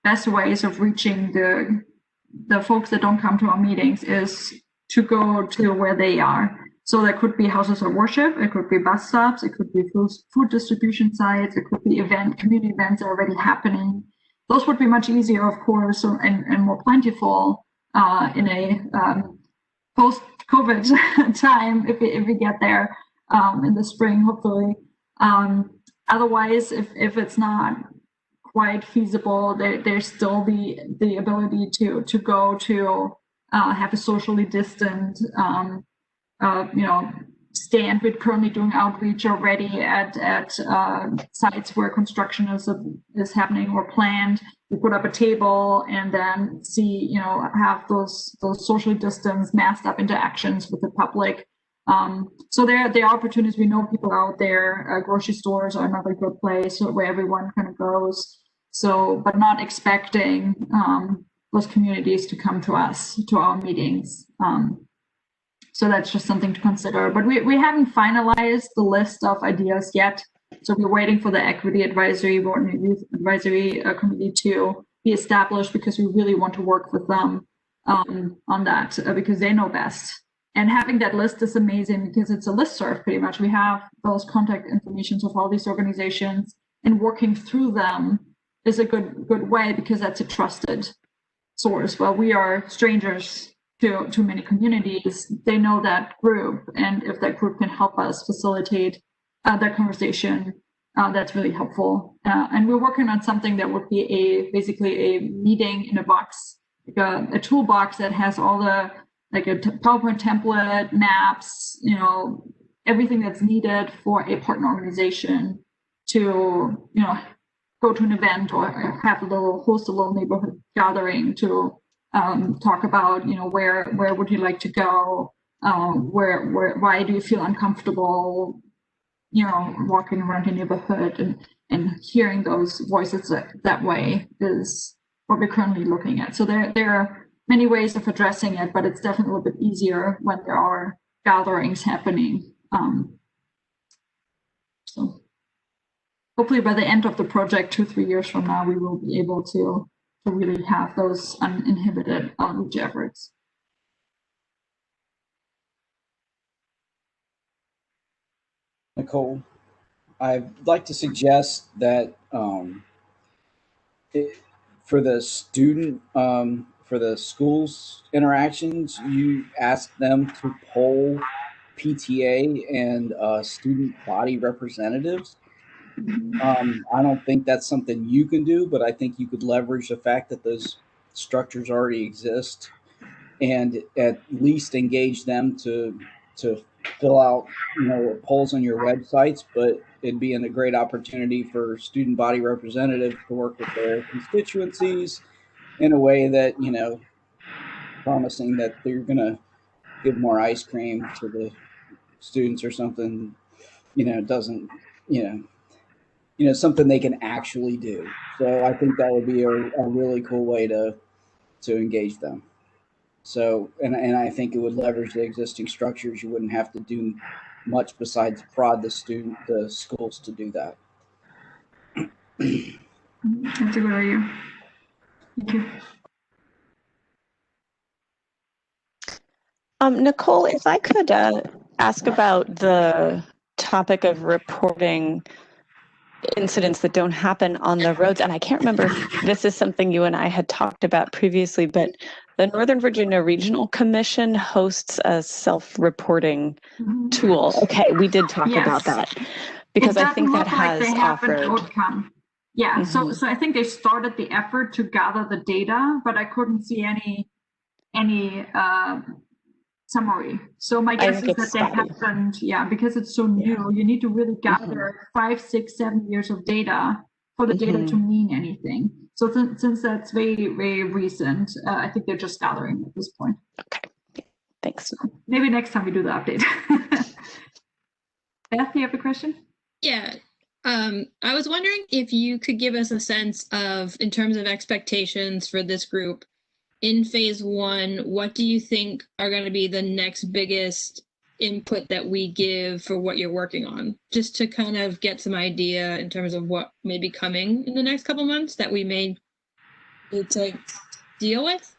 best ways of reaching the folks that don't come to our meetings is to go to where they are. So there could be houses of worship, it could be bus stops, it could be food distribution sites, it could be community events that are already happening. Those would be much easier, of course, and more plentiful in a post-COVID time if we get there in the spring, hopefully. Otherwise, if it's not quite feasible, there's still the ability to go to have a socially distant stand. We're currently doing outreach already at sites where construction is happening or planned. We put up a table and then have those socially distanced, masked up interactions with the public. So there are opportunities. We know people out there. Grocery stores are another good place where everyone kind of goes. So, but not expecting those communities to come to us, to our meetings. So that's just something to consider. But we haven't finalized the list of ideas yet. So we're waiting for the Equity Advisory Board and Youth Advisory Committee to be established because we really want to work with them on that because they know best. And having that list is amazing because it's a listserv pretty much. We have those contact information of all these organizations, and working through them is a good way, because that's a trusted source. Well, we are strangers to many communities. They know that group, and if that group can help us facilitate that conversation, that's really helpful. And we're working on something that would be basically a meeting in a box, like a toolbox that has all the, like a PowerPoint template, maps, everything that's needed for a partner organization to, go to an event or host a little neighborhood gathering to talk about, where would you like to go? Why do you feel uncomfortable, walking around your neighborhood, and hearing those voices that way is what we're currently looking at. So there are many ways of addressing it, but it's definitely a little bit easier when there are gatherings happening. So hopefully by the end of the project, 2-3 years from now, we will be able to really have those uninhibited outreach efforts. Nicole, I'd like to suggest that for the for the schools interactions, you ask them to poll PTA and student body representatives. I don't think that's something you can do, but I think you could leverage the fact that those structures already exist, and at least engage them to fill out polls on your websites. But it'd be a great opportunity for student body representatives to work with their constituencies in a way that, promising that they're going to give more ice cream to the students or something, doesn't, something they can actually do. So I think that would be a really cool way to engage them. So, and I think it would leverage the existing structures. You wouldn't have to do much besides prod the schools to do that. That's a good idea. Thank you. Nicole, if I could ask about the topic of reporting incidents that don't happen on the roads. And I can't remember if this is something you and I had talked about previously, but the Northern Virginia Regional Commission hosts a self-reporting tool. Okay, we did talk about that, because I think that has offered an outcome. Yeah, so I think they started the effort to gather the data, but I couldn't see any summary. So my guess is that they happened, because it's so new. You need to really gather 5, 6, 7 years of data for the data to mean anything. So since that's very, very recent, I think they're just gathering at this point. Okay, thanks. So maybe next time we do the update. Beth, you have a question? Yeah. I was wondering if you could give us a sense of, in terms of expectations for this group, in phase 1, what do you think are going to be the next biggest input that we give for what you're working on? Just to kind of get some idea in terms of what may be coming in the next couple months that we may need to deal with?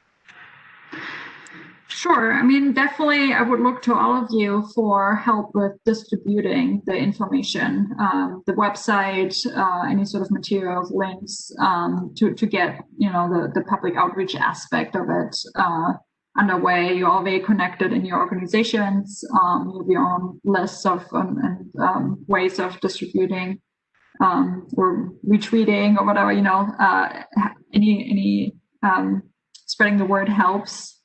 Sure. I mean, definitely I would look to all of you for help with distributing the information, the website, any sort of materials, links, to get, the public outreach aspect of it underway. You're all very connected in your organizations. You have your own lists of ways of distributing or retweeting or whatever, any spreading the word helps.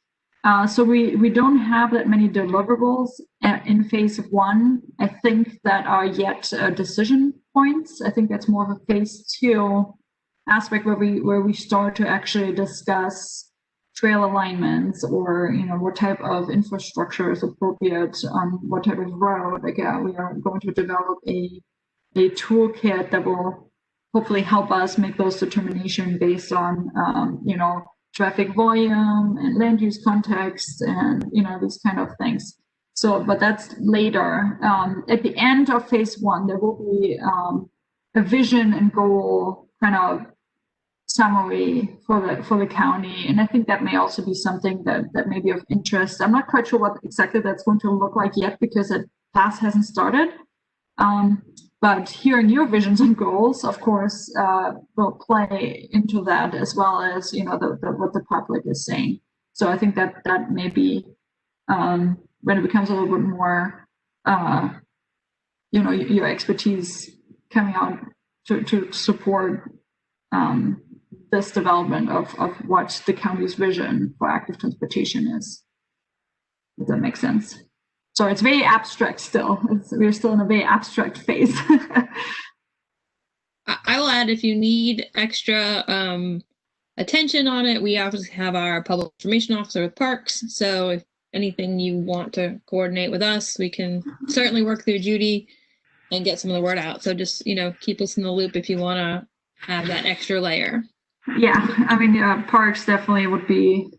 So we don't have that many deliverables in phase 1, I think, that are yet decision points. I think that's more of a phase 2 aspect where we start to actually discuss trail alignments or, what type of infrastructure is appropriate on what type of road. Like, we are going to develop a toolkit that will hopefully help us make those determinations based on, traffic volume and land use context and, these kind of things. So, but that's later. At the end of phase 1, there will be a vision and goal kind of summary for the county. And I think that may also be something that may be of interest. I'm not quite sure what exactly that's going to look like yet because the class hasn't started. But hearing your visions and goals, of course, will play into that as well as, you know, what the public is saying. So I think that may be when it becomes a little bit more, you know, your expertise coming out to support this development of what the county's vision for active transportation is. If that makes sense. So it's very abstract still. We're still in a very abstract phase. I will add, if you need extra attention on it, we obviously have our public information officer with parks. So if anything you want to coordinate with us, we can certainly work through Judy and get some of the word out. So just, you know, keep us in the loop if you want to have that extra layer. Yeah, I mean, parks definitely would be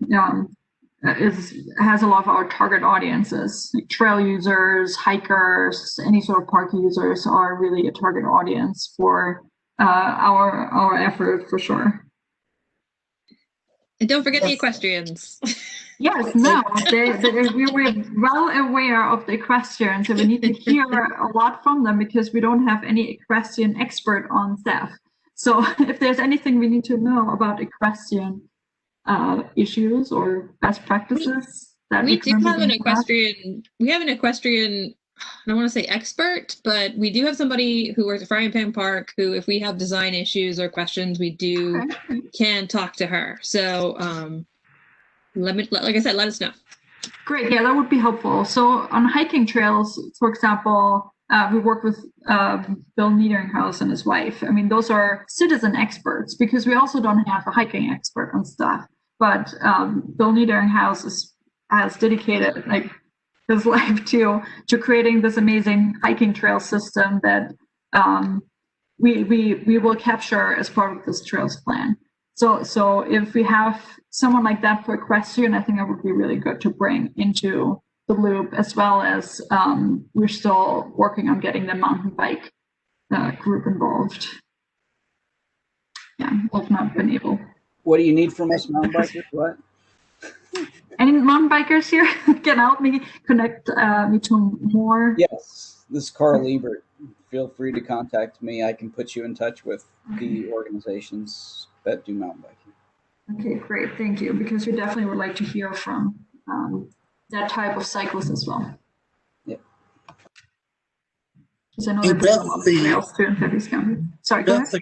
has a lot of our target audiences, like trail users, hikers, any sort of park users are really a target audience for our effort for sure. And don't forget the equestrians. Yes, no, we were well aware of the equestrians, and we need to hear a lot from them because we don't have any equestrian expert on staff. So if there's anything we need to know about equestrian issues or best practices, we do have an equestrian. We have an equestrian. I don't want to say expert, but we do have somebody who works at Frying Pan Park who, if we have design issues or questions, we can talk to her. So like I said, let us know. Great, yeah, that would be helpful. So on hiking trails, for example, we work with Bill Niederinghaus and his wife. I mean, those are citizen experts because we also don't have a hiking expert on staff. But Bill Niederinghaus has dedicated like his life to creating this amazing hiking trail system that we will capture as part of this trails plan. So if we have someone like that for equestrian, I think that would be really good to bring into the loop, as well as we're still working on getting the mountain bike group involved. Yeah, we've not been able. What do you need from us, mountain bikers? What? Any mountain bikers here can help me connect me to more? Yes, this is Carl Liebert. Feel free to contact me. I can put you in touch with the organizations that do mountain biking. Okay, great. Thank you. Because we definitely would like to hear from that type of cyclist as well. Yeah. Because I know there's a lot of trails too in Fairfax County. Sorry, go ahead.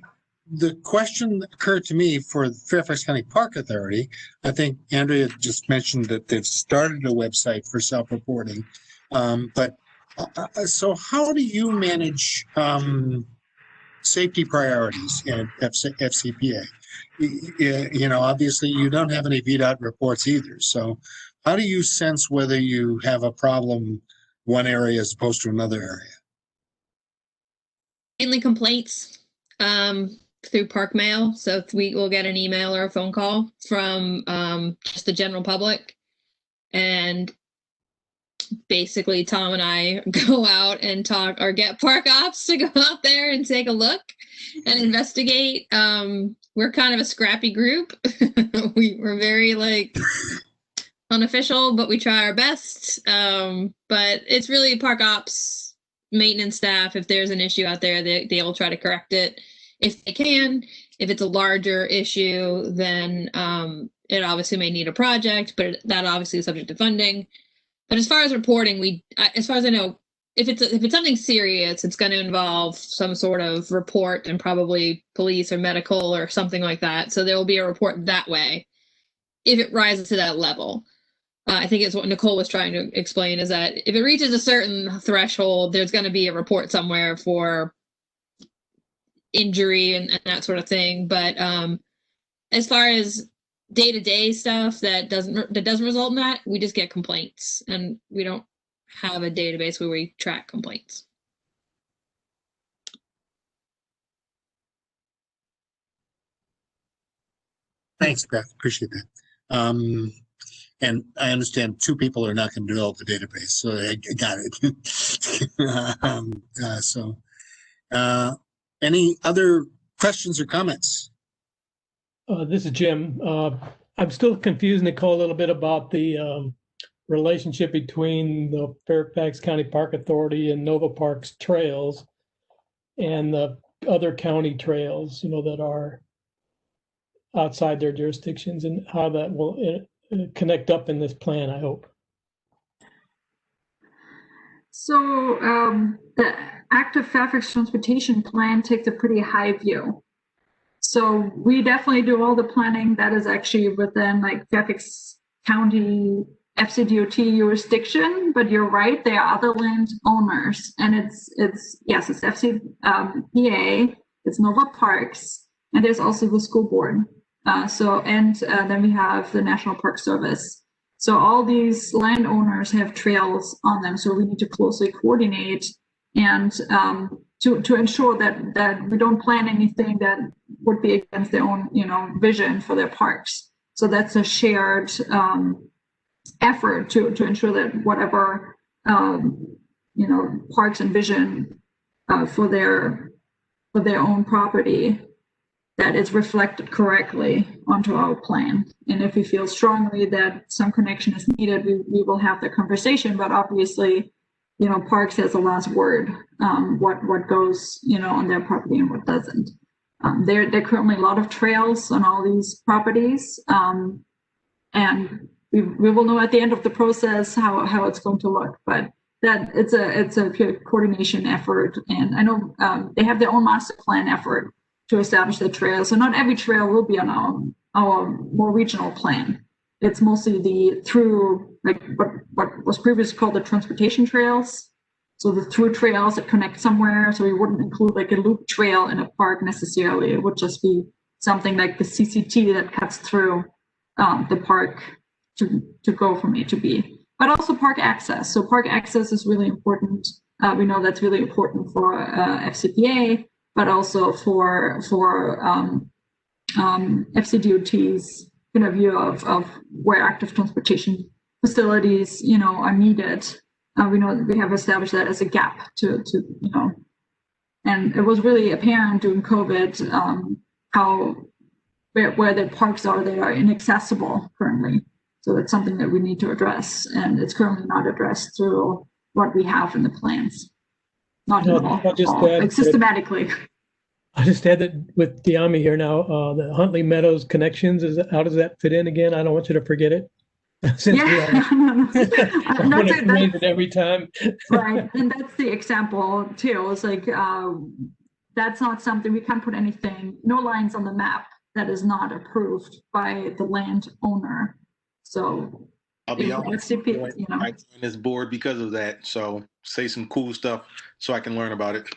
The question that occurred to me for the Fairfax County Park Authority, I think Andrea just mentioned that they've started a website for self-reporting. So how do you manage safety priorities in FCPA? You know, obviously you don't have any VDOT reports either. So how do you sense whether you have a problem one area as opposed to another area? Mainly complaints through park mail. So we will get an email or a phone call from just the general public. And basically Tom and I go out and talk or get park ops to go out there and take a look and investigate. We're kind of a scrappy group. We're very like unofficial, but we try our best. But it's really park ops, maintenance staff. If there's an issue out there, they will try to correct it if they can. If it's a larger issue, then it obviously may need a project, but that obviously is subject to funding. But as far as reporting, as far as I know, if it's something serious, it's going to involve some sort of report and probably police or medical or something like that. So there will be a report that way if it rises to that level. I think it's what Nicole was trying to explain, is that if it reaches a certain threshold, there's going to be a report somewhere for injury and that sort of thing. But as far as day-to-day stuff that doesn't result in that, we just get complaints, and we don't have a database where we track complaints. Thanks, Beth. Appreciate that. And I understand two people are not going to develop the database, so I got it. Any other questions or comments? This is Jim. I'm still confused, Nicole, a little bit about the relationship between the Fairfax County Park Authority and Nova Parks Trails. and the other county trails, that are outside their jurisdictions, and how that will connect up in this plan, I hope. So the active Fairfax transportation plan takes a pretty high view. So we definitely do all the planning that is actually within like Fairfax County FCDOT jurisdiction, but you're right, there are other land owners, and it's FCPA, it's Nova Parks, and there's also the school board. Then we have the National Park Service. So all these landowners have trails on them, so we need to closely coordinate and to ensure that we don't plan anything that would be against their own, vision for their parks. So that's a shared effort to ensure that whatever parks and vision for their own property, that is reflected correctly onto our plan. And if we feel strongly that some connection is needed, we will have the conversation. But obviously, Parks has the last word, what goes, on their property and what doesn't. There are currently a lot of trails on all these properties. And we will know at the end of the process how it's going to look. But that it's a pure coordination effort. And I know they have their own master plan effort to establish the trail. So not every trail will be on our more regional plan. It's mostly through like what was previously called the transportation trails. So the through trails that connect somewhere. So we wouldn't include like a loop trail in a park necessarily. It would just be something like the CCT that cuts through the park to go from A to B. But also park access. So park access is really important. We know that's really important for FCPA, but also for FCDOT's view of where active transportation facilities, are needed. We know that we have established that as a gap to and it was really apparent during COVID where the parks are, they are inaccessible currently. So that's something that we need to address, and it's currently not addressed through what we have in the plans. Not at all. Like systematically. I just add that with Diami here now, the Huntley Meadows connections, how does that fit in again? I don't want you to forget it. Since I'm not saying that every time. Right, and that's the example too. It's like that's not something we can't put anything, no lines on the map that is not approved by the landowner. So I'll be honest, I joined this board because of that. So say some cool stuff so I can learn about it.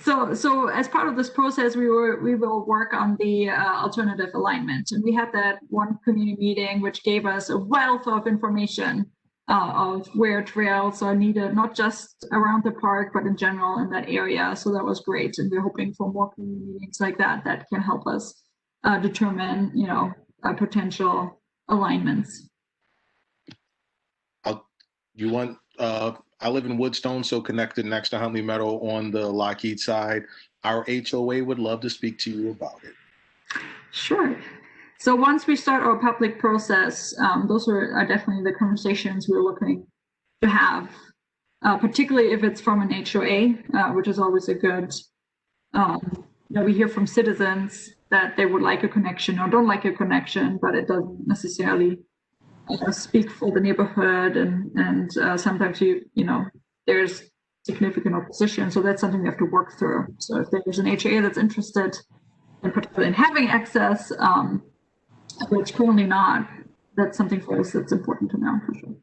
So as part of this process, we will work on the alternative alignment, and we had that one community meeting which gave us a wealth of information of where trails are needed, not just around the park but in general in that area. So that was great, and we're hoping for more community meetings like that can help us determine potential alignments. I live in Woodstone, so connected next to Huntley Meadow on the Lockheed side. Our HOA would love to speak to you about it. Sure. So once we start our public process, those are definitely the conversations we're looking to have, particularly if it's from an HOA, which is always a good, we hear from citizens that they would like a connection or don't like a connection, but it doesn't necessarily speak for the neighborhood, and sometimes there's significant opposition, so that's something we have to work through. So if there's an HOA that's interested in particularly in having access, which currently not, that's something for us that's important to know for sure.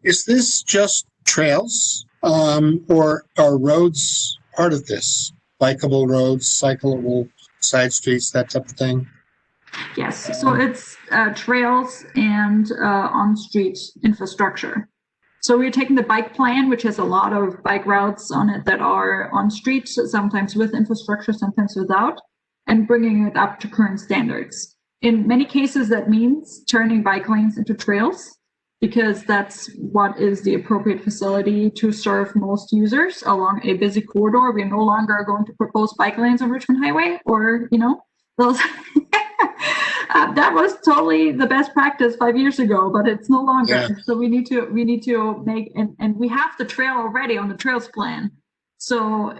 Is this just trails, or are roads part of this? Bikeable roads, cyclable side streets, that type of thing? Yes, so it's trails and on-street infrastructure. So we're taking the bike plan, which has a lot of bike routes on it that are on streets, sometimes with infrastructure, sometimes without, and bringing it up to current standards. In many cases, that means turning bike lanes into trails, because that's what is the appropriate facility to serve most users along a busy corridor. We're no longer going to propose bike lanes on Richmond Highway or, those That was totally the best practice 5 years ago, but it's no longer. Yeah. So we need to make, and we have the trail already on the trails plan. So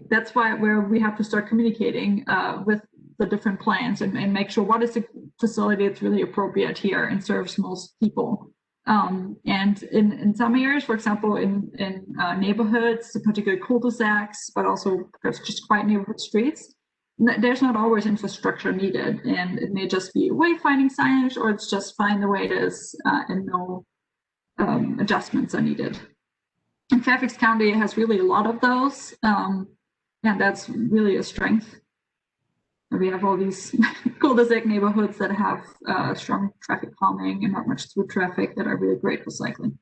that's where we have to start communicating with the different plans and make sure what is the facility that's really appropriate here and serves most people. And in some areas, for example, in neighborhoods, particularly cul-de-sacs, but also just quiet neighborhood streets, there's not always infrastructure needed, and it may just be wayfinding signage, or it's just fine the way it is, and no adjustments are needed. And Fairfax County has really a lot of those, and that's really a strength. We have all these cul-de-sac neighborhoods that have strong traffic calming and not much through traffic that are really great for cycling.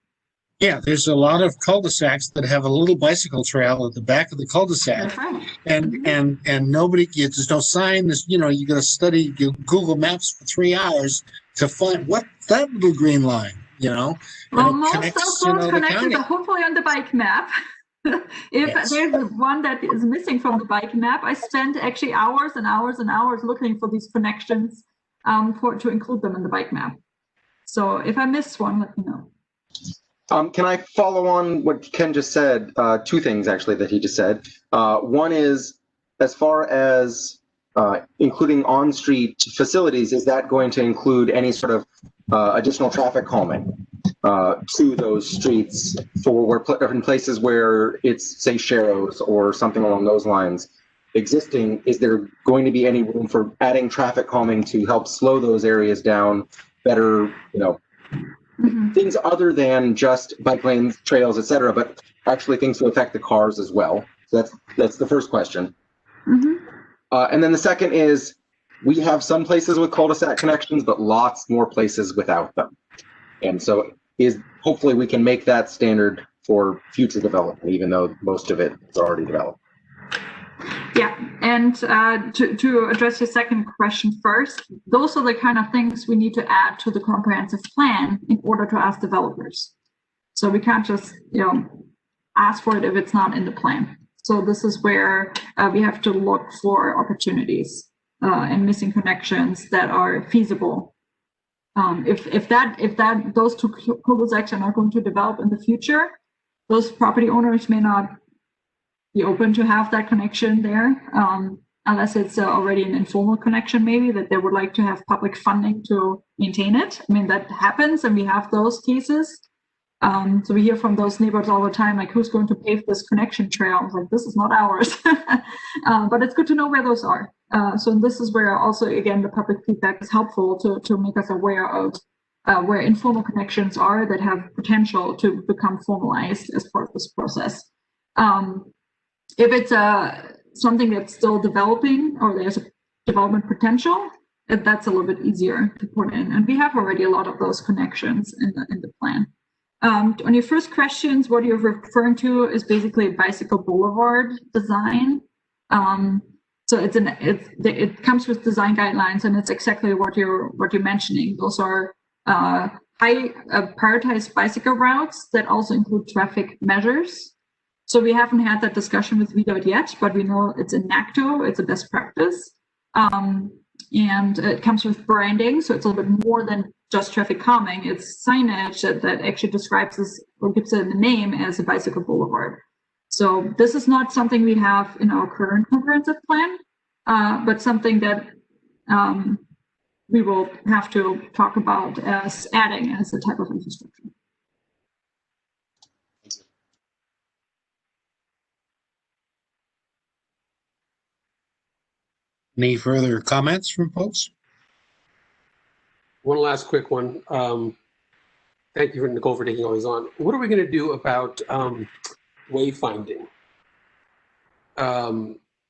Yeah, there's a lot of cul-de-sacs that have a little bicycle trail at the back of the cul-de-sac. That's right. And nobody, there's no sign. There's, you got to study Google Maps for 3 hours to find what's that little green line, Well, most of those connections are hopefully on the bike map. If there's one that is missing from the bike map, I spent actually hours and hours and hours looking for these connections to include them in the bike map. So if I miss one, let me know. Can I follow on what Ken just said? Two things actually that he just said. One is, as far as including on-street facilities, is that going to include any sort of additional traffic calming to those streets for in places where it's, say, Sharrows or something along those lines existing? Is there going to be any room for adding traffic calming to help slow those areas down better, things other than just bike lanes, trails, etc., but actually things to affect the cars as well? So that's the first question. And then the second is, we have some places with cul-de-sac connections, but lots more places without them. And so hopefully we can make that standard for future development, even though most of it is already developed. Yeah, and to address your second question first, those are the kind of things we need to add to the comprehensive plan in order to ask developers. So we can't just ask for it if it's not in the plan. So this is where we have to look for opportunities and missing connections that are feasible. If those two cul-de-sacs are not going to develop in the future, those property owners may not be open to have that connection there, unless it's already an informal connection, maybe that they would like to have public funding to maintain it. I mean, that happens, and we have those cases. So we hear from those neighbors all the time, like, who's going to pave this connection trail? I was like, this is not ours. But it's good to know where those are. So this is where also, again, the public feedback is helpful to make us aware of where informal connections are that have potential to become formalized as part of this process. If it's something that's still developing, or there's a development potential, that's a little bit easier to put in. And we have already a lot of those connections in the plan. On your first questions, what you're referring to is basically a bicycle boulevard design. So it comes with design guidelines, and it's exactly what you're mentioning. Those are high prioritized bicycle routes that also include traffic measures. So we haven't had that discussion with VDOT yet, but we know it's in NACTO, it's a best practice. And it comes with branding, so it's a little bit more than just traffic calming. It's signage that actually describes this, or gives it a name as a bicycle boulevard. So this is not something we have in our current comprehensive plan, but something that we will have to talk about as adding as a type of infrastructure. Any further comments from folks? One last quick one. Thank you, Nicole, for taking all these on. What are we going to do about wayfinding?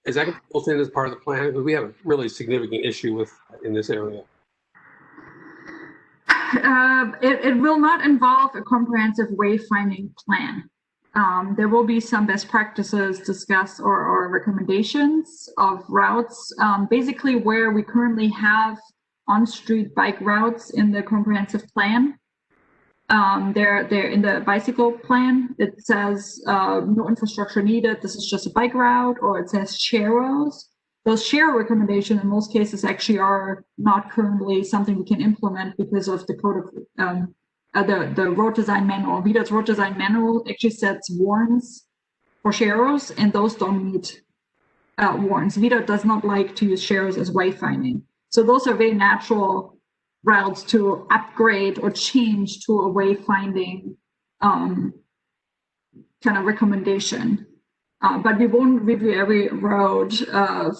Is that built in as part of the plan? Because we have a really significant issue in this area. It will not involve a comprehensive wayfinding plan. There will be some best practices discussed or recommendations of routes, basically where we currently have on-street bike routes in the comprehensive plan. They're in the bicycle plan. It says no infrastructure needed. This is just a bike route, or it says Sharrows. those share recommendations in most cases actually are not currently something we can implement because of the code of the road design manual. VDOT's road design manual actually sets warrants for sharers, and those don't meet warrants. VDOT does not like to use sharers as wayfinding. So those are very natural routes to upgrade or change to a wayfinding kind of recommendation. But we won't review every road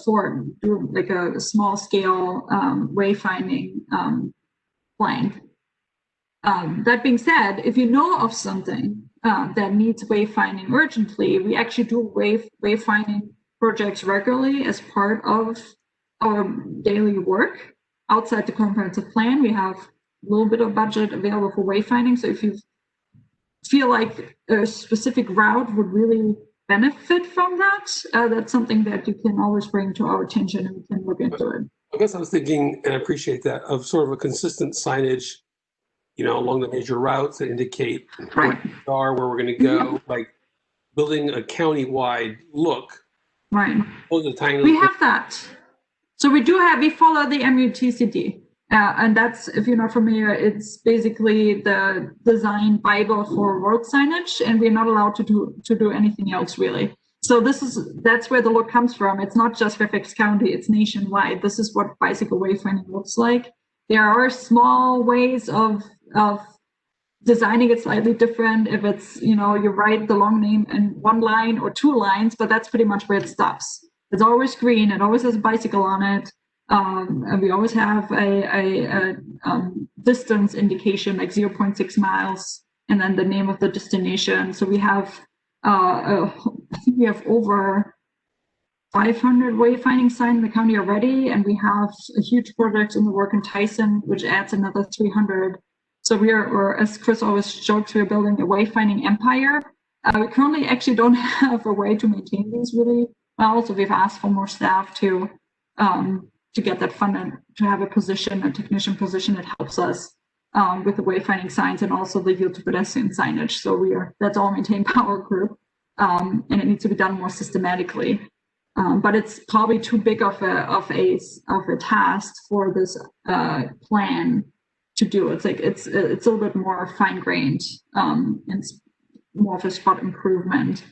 for like a small scale wayfinding plan. That being said, if you know of something that needs wayfinding urgently, we actually do wayfinding projects regularly as part of our daily work. Outside the comprehensive plan, we have a little bit of budget available for wayfinding. So if you feel like a specific route would really benefit from that, that's something that you can always bring to our attention, and we can look into it. I guess I was thinking, and I appreciate that, of sort of a consistent signage, along the major routes that indicate where we're going to go, like building a county-wide look. Right. Tiny we have that. So we follow the MUTCD. And that's, if you're not familiar, it's basically the design Bible for road signage, and we're not allowed to do anything else really. So that's where the look comes from. It's not just Fairfax County, it's nationwide. This is what bicycle wayfinding looks like. There are small ways of designing it slightly different. If it's, you write the long name in one line or two lines, but that's pretty much where it stops. It's always green, it always has a bicycle on it. And we always have a distance indication, like 0.6 miles, and then the name of the destination. So we have, I think we have over 500 wayfinding signs in the county already, and we have a huge project in the work in Tyson, which adds another 300. So we're, as Chris always jokes, we're building a wayfinding empire. We currently actually don't have a way to maintain these really well, so we've asked for more staff to get that funded, to have a technician position that helps us with the wayfinding signs and also the yield to pedestrian signage. So that's all maintained by our group, and it needs to be done more systematically. But it's probably too big of a task for this plan to do. It's like it's a little bit more fine-grained and it's more of a spot improvement.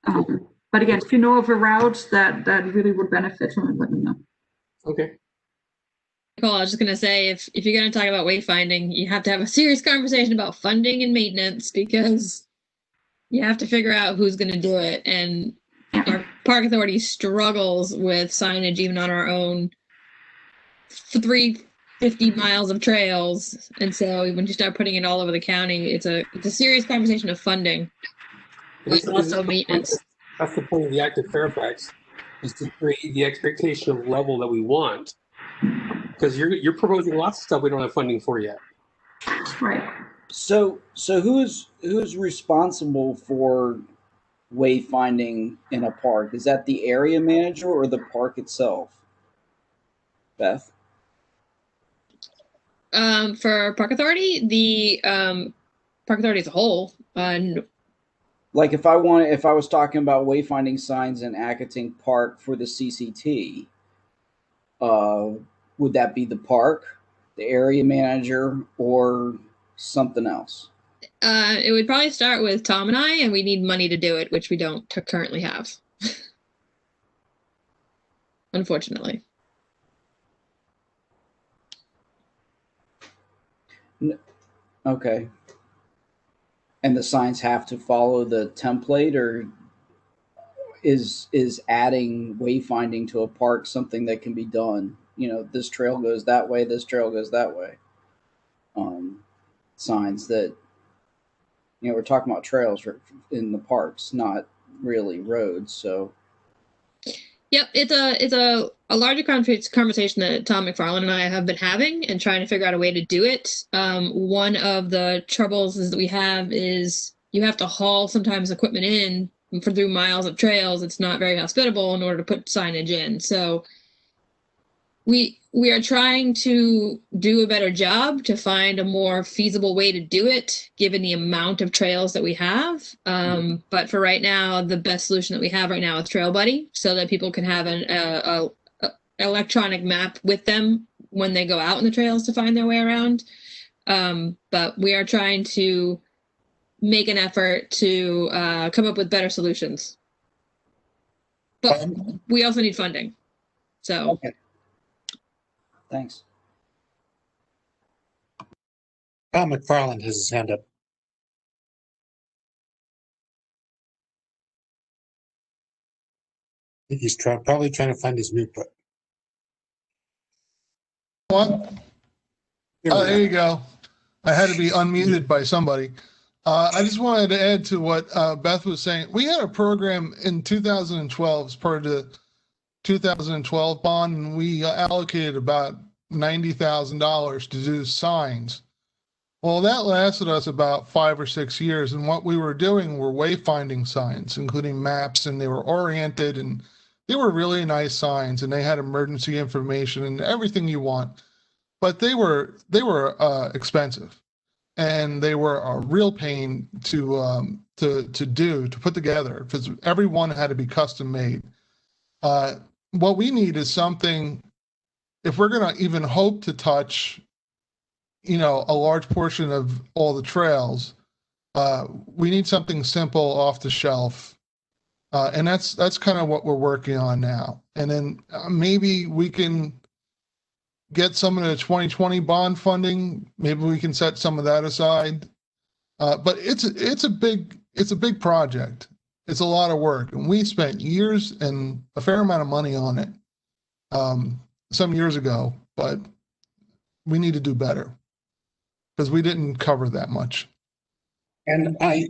But again, if you know of a route that really would benefit from it, let me know. Okay. Cool. I was just going to say, if you're going to talk about wayfinding, you have to have a serious conversation about funding and maintenance, because you have to figure out who's going to do it. And our park authority struggles with signage, even on our own 350 miles of trails. And so when you start putting it all over the county, it's a serious conversation of funding, but also maintenance. That's the point of the Act of Fairfax, is to create the expectation of level that we want, because you're proposing lots of stuff we don't have funding for yet. Right. So who's responsible for wayfinding in a park? Is that the area manager or the park itself? Beth? For park authority, the park authority as a whole. Like if I was talking about wayfinding signs in Accoting Park for the CCT, would that be the park, the area manager, or something else? It would probably start with Tom and I, and we need money to do it, which we don't currently have. Unfortunately. Okay. And the signs have to follow the template, or is adding wayfinding to a park something that can be done? This trail goes that way, this trail goes that way. Signs that, we're talking about trails in the parks, not really roads. So. Yep, it's a larger conversation that Tom McFarland and I have been having and trying to figure out a way to do it. One of the troubles is that we have is you have to haul sometimes equipment in through miles of trails. It's not very hospitable in order to put signage in. So we are trying to do a better job to find a more feasible way to do it, given the amount of trails that we have. But for right now, the best solution that we have right now is Trail Buddy, so that people can have a electronic map with them when they go out on the trails to find their way around. But we are trying to make an effort to come up with better solutions. But we also need funding. So. Okay. Thanks. Tom McFarland has his hand up. I think he's probably trying to find his mute button. What? Oh, there you go. I had to be unmuted by somebody. I just wanted to add to what Beth was saying. We had a program in 2012 as part of the 2012 bond, and we allocated about $90,000 to do signs. Well, that lasted us about 5 or 6 years, and what we were doing were wayfinding signs, including maps, and they were oriented, and they were really nice signs, and they had emergency information and everything you want. But they were expensive, and they were a real pain to put together, because every one had to be custom made. What we need is something, if we're going to even hope to touch, a large portion of all the trails, we need something simple, off the shelf. And that's kind of what we're working on now. And then maybe we can get some of the 2020 bond funding. Maybe we can set some of that aside. But it's a big project. It's a lot of work, and we spent years and a fair amount of money on it some years ago. But we need to do better, because we didn't cover that much. And I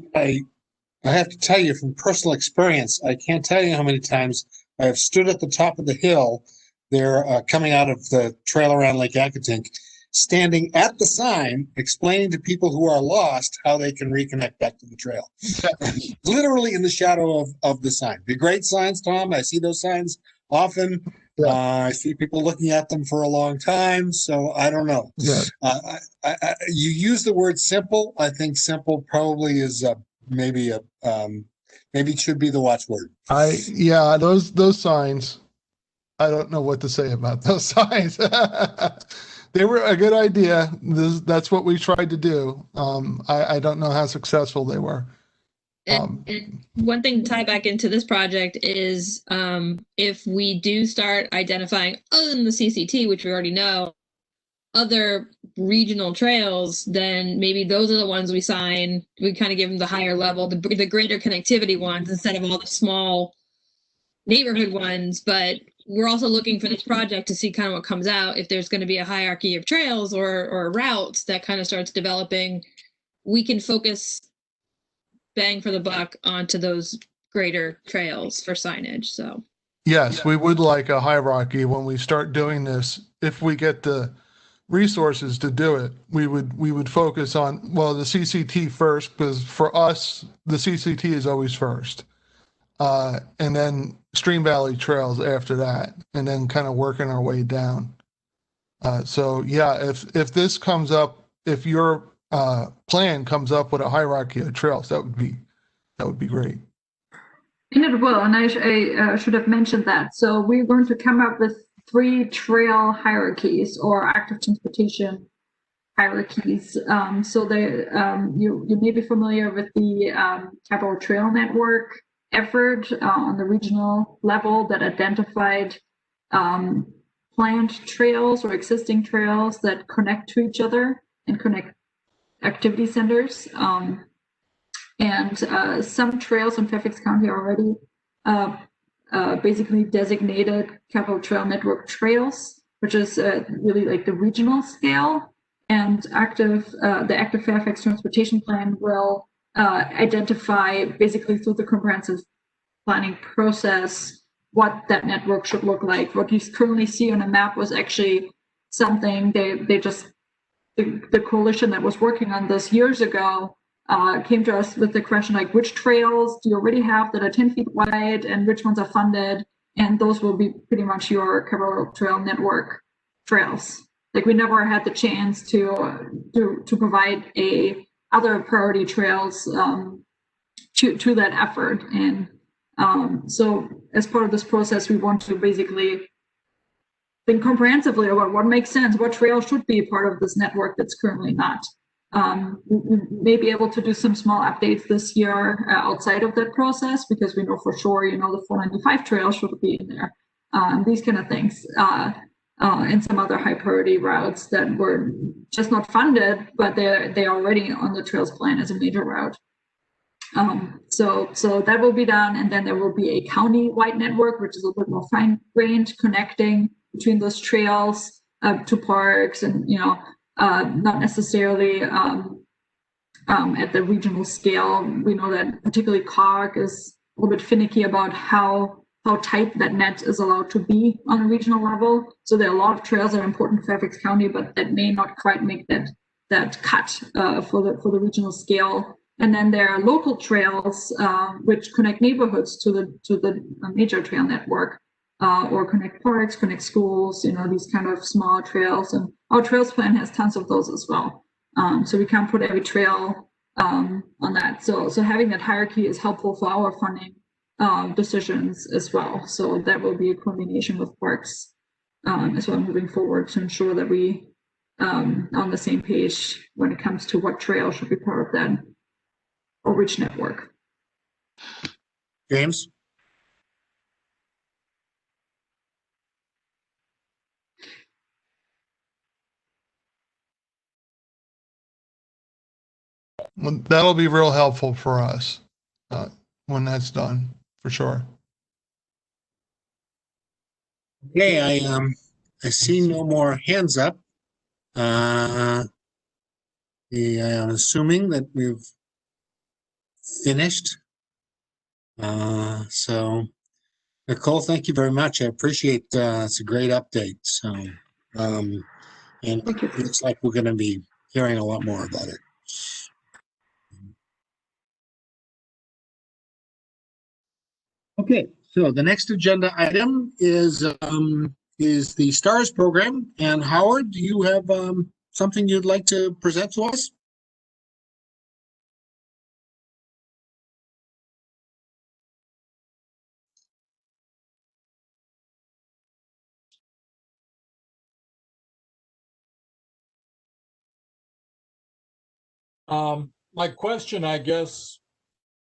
have to tell you from personal experience, I can't tell you how many times I have stood at the top of the hill there, coming out of the trail around Lake Accotink, standing at the sign, explaining to people who are lost how they can reconnect back to the trail. Literally in the shadow of the sign. The great signs, Tom. I see those signs often. Yeah. I see people looking at them for a long time, so I don't know. Yeah. You use the word simple. I think simple probably is maybe it should be the watchword. Those signs. I don't know what to say about those signs. They were a good idea. That's what we tried to do. I don't know how successful they were. And one thing to tie back into this project is if we do start identifying, other than the CCT, which we already know, other regional trails, then maybe those are the ones we sign. We kind of give them the higher level, the greater connectivity ones, instead of all the small neighborhood ones. But we're also looking for this project to see kind of what comes out. If there's going to be a hierarchy of trails or routes that kind of starts developing, we can focus bang for the buck onto those greater trails for signage. So yes, we would like a hierarchy when we start doing this. If we get the resources to do it, we would focus on, well, the CCT first, because for us the CCT is always first, and then Stream Valley Trails after that, and then kind of working our way down. So yeah, if this comes up, if your plan comes up with a hierarchy of trails, that would be great. And it will, and I should have mentioned that. So we're going to come up with 3 trail hierarchies, or active transportation hierarchies. So you may be familiar with the Capital Trail Network effort on the regional level that identified planned trails or existing trails that connect to each other and connect activity centers. And some trails in Fairfax County are already basically designated Capital Trail Network trails, which is really like the regional scale. And the active Fairfax Transportation Plan will identify, basically through the comprehensive planning process, what that network should look like. What you currently see on a map was actually something the coalition that was working on this years ago came to us with the question, like, which trails do you already have that are 10 feet wide and which ones are funded? And those will be pretty much your Capital Trail Network trails. Like, we never had the chance to provide other priority trails to that effort. And so as part of this process, we want to basically think comprehensively about what makes sense, what trail should be part of this network that's currently not. We may be able to do some small updates this year outside of that process, because we know for sure, the 495 trail should be in there. These kind of things, and some other high priority routes that were just not funded, but they're already on the trails plan as a major route. So that will be done, and then there will be a county-wide network, which is a little bit more fine-grained, connecting between those trails to parks, and not necessarily at the regional scale. We know that particularly COG is a little bit finicky about how tight that net is allowed to be on a regional level. So there are a lot of trails that are important to Fairfax County, but that may not quite make that cut for the regional scale. And then there are local trails which connect neighborhoods to the major trail network, or connect parks, connect schools, these kind of small trails. And our trails plan has tons of those as well. So we can't put every trail on that. So having that hierarchy is helpful for our funding decisions as well. So that will be a combination with parks as well moving forward, to ensure that we on the same page when it comes to what trail should be part of that or which network. James? Well, that'll be real helpful for us when that's done, for sure. Okay, I see no more hands up. I'm assuming that we've finished. So Nicole, thank you very much. I appreciate it's a great update. So and it looks like we're going to be hearing a lot more about it. Okay, so the next agenda item is the STARS program. And Howard, do you have something you'd like to present to us? My question, I guess,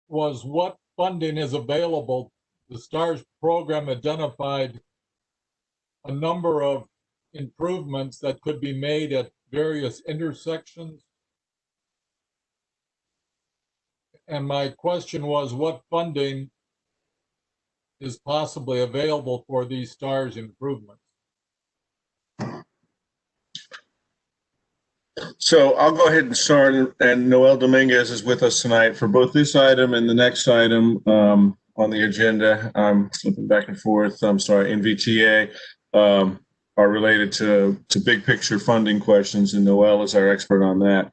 was what funding is available? The STARS program identified a number of improvements that could be made at various intersections. And my question was, what funding is possibly available for these STARS improvements? So I'll go ahead and start, and Noel Dominguez is with us tonight for both this item and the next item on the agenda. I'm flipping back and forth. I'm sorry, NVTA are related to big picture funding questions, and Noel is our expert on that.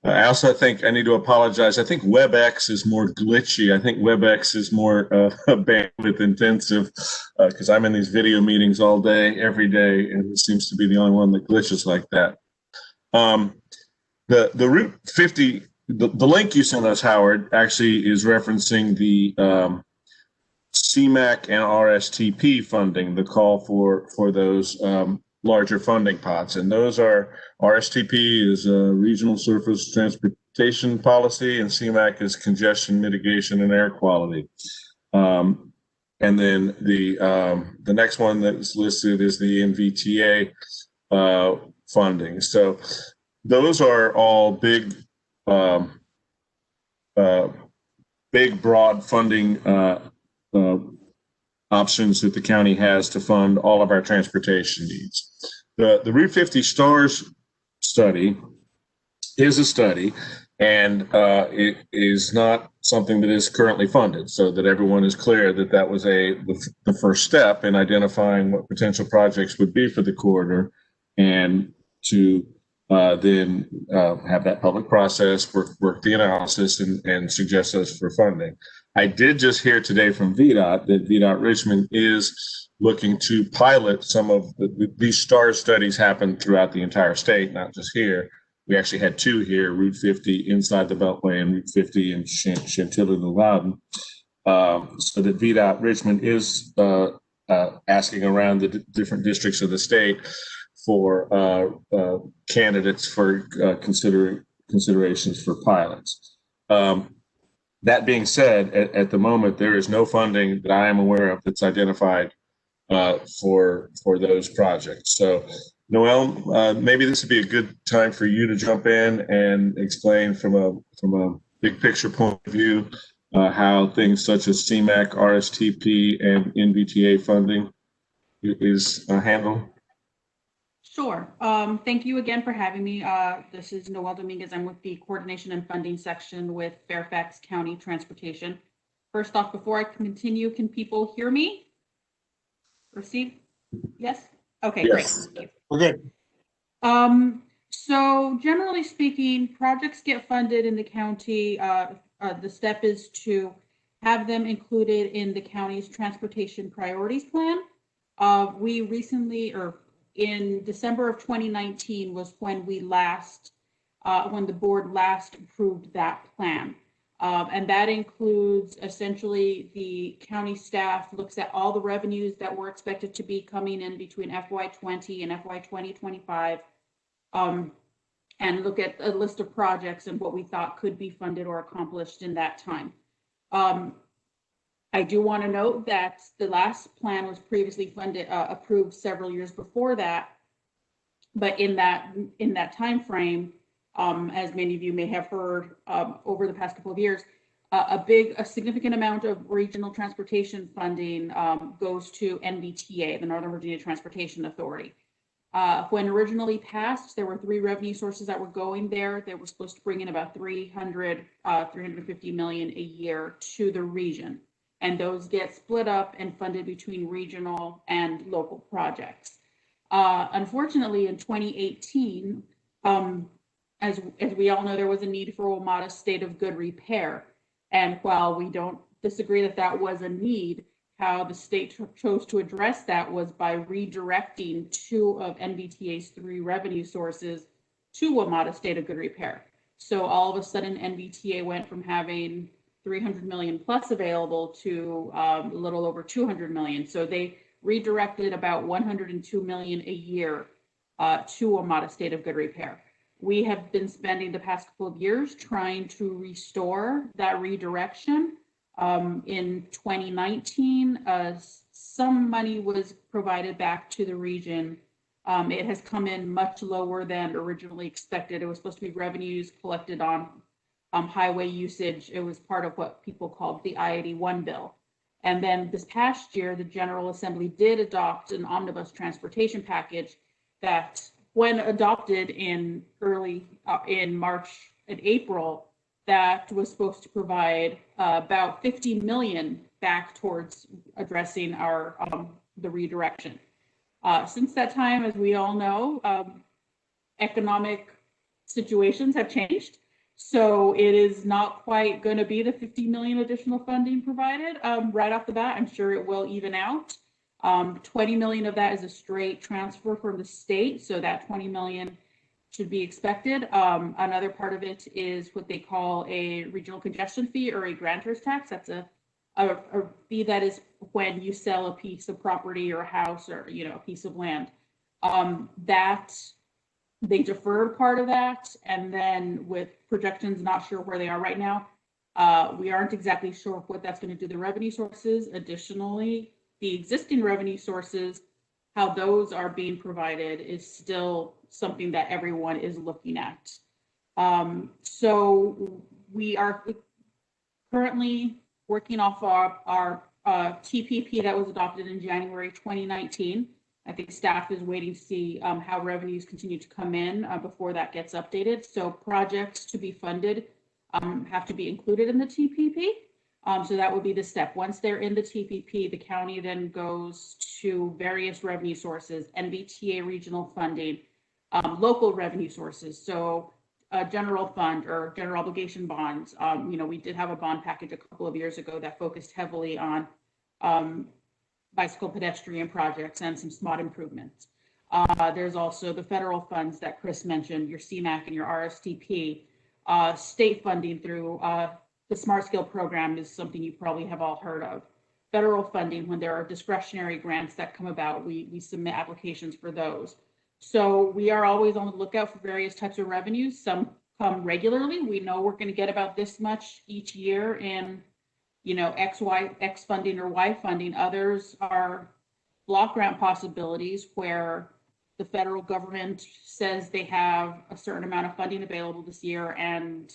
I also think I need to apologize. I think WebEx is more glitchy. I think WebEx is more bandwidth intensive because I'm in these video meetings all day, every day, and it seems to be the only one that glitches like that. The Route 50, the link you sent us, Howard, actually is referencing the CMAQ and RSTP funding, the call for those larger funding pots. And those are, RSTP is Regional Surface Transportation Policy, and CMAQ is Congestion Mitigation and Air Quality. And then the next one that's listed is the NVTA funding. So those are all big, broad funding options that the county has to fund all of our transportation needs. The Route 50 STARS study is a study, and it is not something that is currently funded, so that everyone is clear that that was the first step in identifying what potential projects would be for the corridor, and to then have that public process, work the analysis, and suggest us for funding. I did just hear today from VDOT that VDOT Richmond is looking to pilot some of these STARS studies happen throughout the entire state, not just here. We actually had two here, Route 50 inside the Beltway and Route 50 in Chantilly and Loudon. So that VDOT Richmond is asking around the different districts of the state for candidates for considerations for pilots. That being said, at the moment, there is no funding that I am aware of that's identified for those projects. So, Noel, maybe this would be a good time for you to jump in and explain from a big picture point of view how things such as CMAQ, RSTP, and NVTA funding is handled. Sure. Thank you again for having me. This is Noel Dominguez. I'm with the Coordination and Funding section with Fairfax County Transportation. First off, before I continue, can people hear me? Receive? Yes? Okay, Yes. great. Thank you. We're good. So generally speaking, projects get funded in the county. The step is to have them included in the county's transportation priorities plan. We recently, or in December of 2019 was when we last, when the board last approved that plan. And that includes essentially the county staff looks at all the revenues that were expected to be coming in between FY20 and FY 2025, and look at a list of projects and what we thought could be funded or accomplished in that time. I do want to note that the last plan was previously funded, approved several years before that, but in that time frame, as many of you may have heard over the past couple of years, a significant amount of regional transportation funding goes to NVTA, the Northern Virginia Transportation Authority. When originally passed, there were 3 revenue sources that were going there. They were supposed to bring in about 350 million a year to the region. And those get split up and funded between regional and local projects. Unfortunately, in 2018, as we all know, there was a need for a modest state of good repair. And while we don't disagree that that was a need, how the state chose to address that was by redirecting 2 of NVTA's 3 revenue sources to a modest state of good repair. So all of a sudden, NVTA went from having 300 million plus available to a little over 200 million. So they redirected about 102 million a year to a modest state of good repair. We have been spending the past couple of years trying to restore that redirection. In 2019, some money was provided back to the region. It has come in much lower than originally expected. It was supposed to be revenues collected on highway usage. It was part of what people called the I-81 bill. And then this past year, the General Assembly did adopt an omnibus transportation package that, when adopted in in March and April, that was supposed to provide about 50 million back towards addressing our the redirection. Since that time, as we all know, economic situations have changed. So it is not quite going to be the 50 million additional funding provided right off the bat. I'm sure it will even out. 20 million of that is a straight transfer from the state. So that 20 million should be expected. Another part of it is what they call a regional congestion fee or a grantor's tax. That's a fee that is when you sell a piece of property or a house or, a piece of land. That they deferred part of that, and then with projections not sure where they are right now, we aren't exactly sure what that's going to do to the revenue sources. Additionally, the existing revenue sources, how those are being provided is still something that everyone is looking at. So we are currently working off our TPP that was adopted in January 2019. I think staff is waiting to see how revenues continue to come in before that gets updated. So projects to be funded have to be included in the TPP. So that would be the step. Once they're in the TPP, the county then goes to various revenue sources, NVTA regional funding, local revenue sources. So general fund or general obligation bonds. We did have a bond package a couple of years ago that focused heavily on bicycle pedestrian projects and some SMOD improvements. There's also the federal funds that Chris mentioned, your CMAQ and your RSTP. State funding through the Smart Scale program is something you probably have all heard of. federal funding, when there are discretionary grants that come about, we submit applications for those. So we are always on the lookout for various types of revenues. Some come regularly. We know we're going to get about this much each year in, you know, X funding or Y funding. Others are block grant possibilities where the federal government says they have a certain amount of funding available this year, and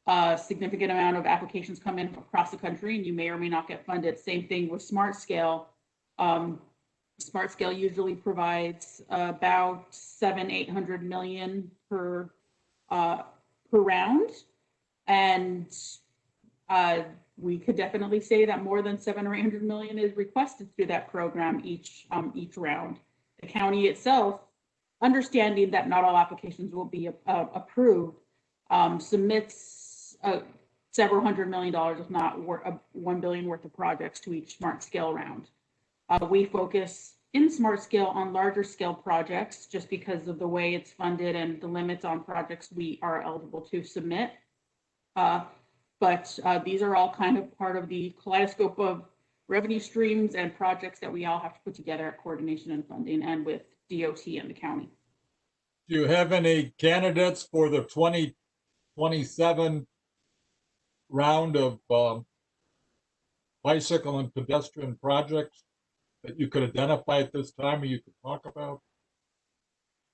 a significant amount of applications come in across the country, and you may or may not get funded. Same thing with Smart Scale. Smart Scale usually provides about $700-800 million per round, and we could definitely say that more than $700 or $800 million is requested through that program each round. The county itself, understanding that not all applications will be approved, submits several $100 million, if not $1 billion worth of projects to each Smart Scale round. We focus in Smart Scale on larger scale projects just because of the way it's funded and the limits on projects we are eligible to submit. But these are all kind of part of the kaleidoscope of revenue streams and projects that we all have to put together at coordination and funding and with DOT and the county. Do you have any candidates for the 2027 round of bicycle and pedestrian projects that you could identify at this time or you could talk about?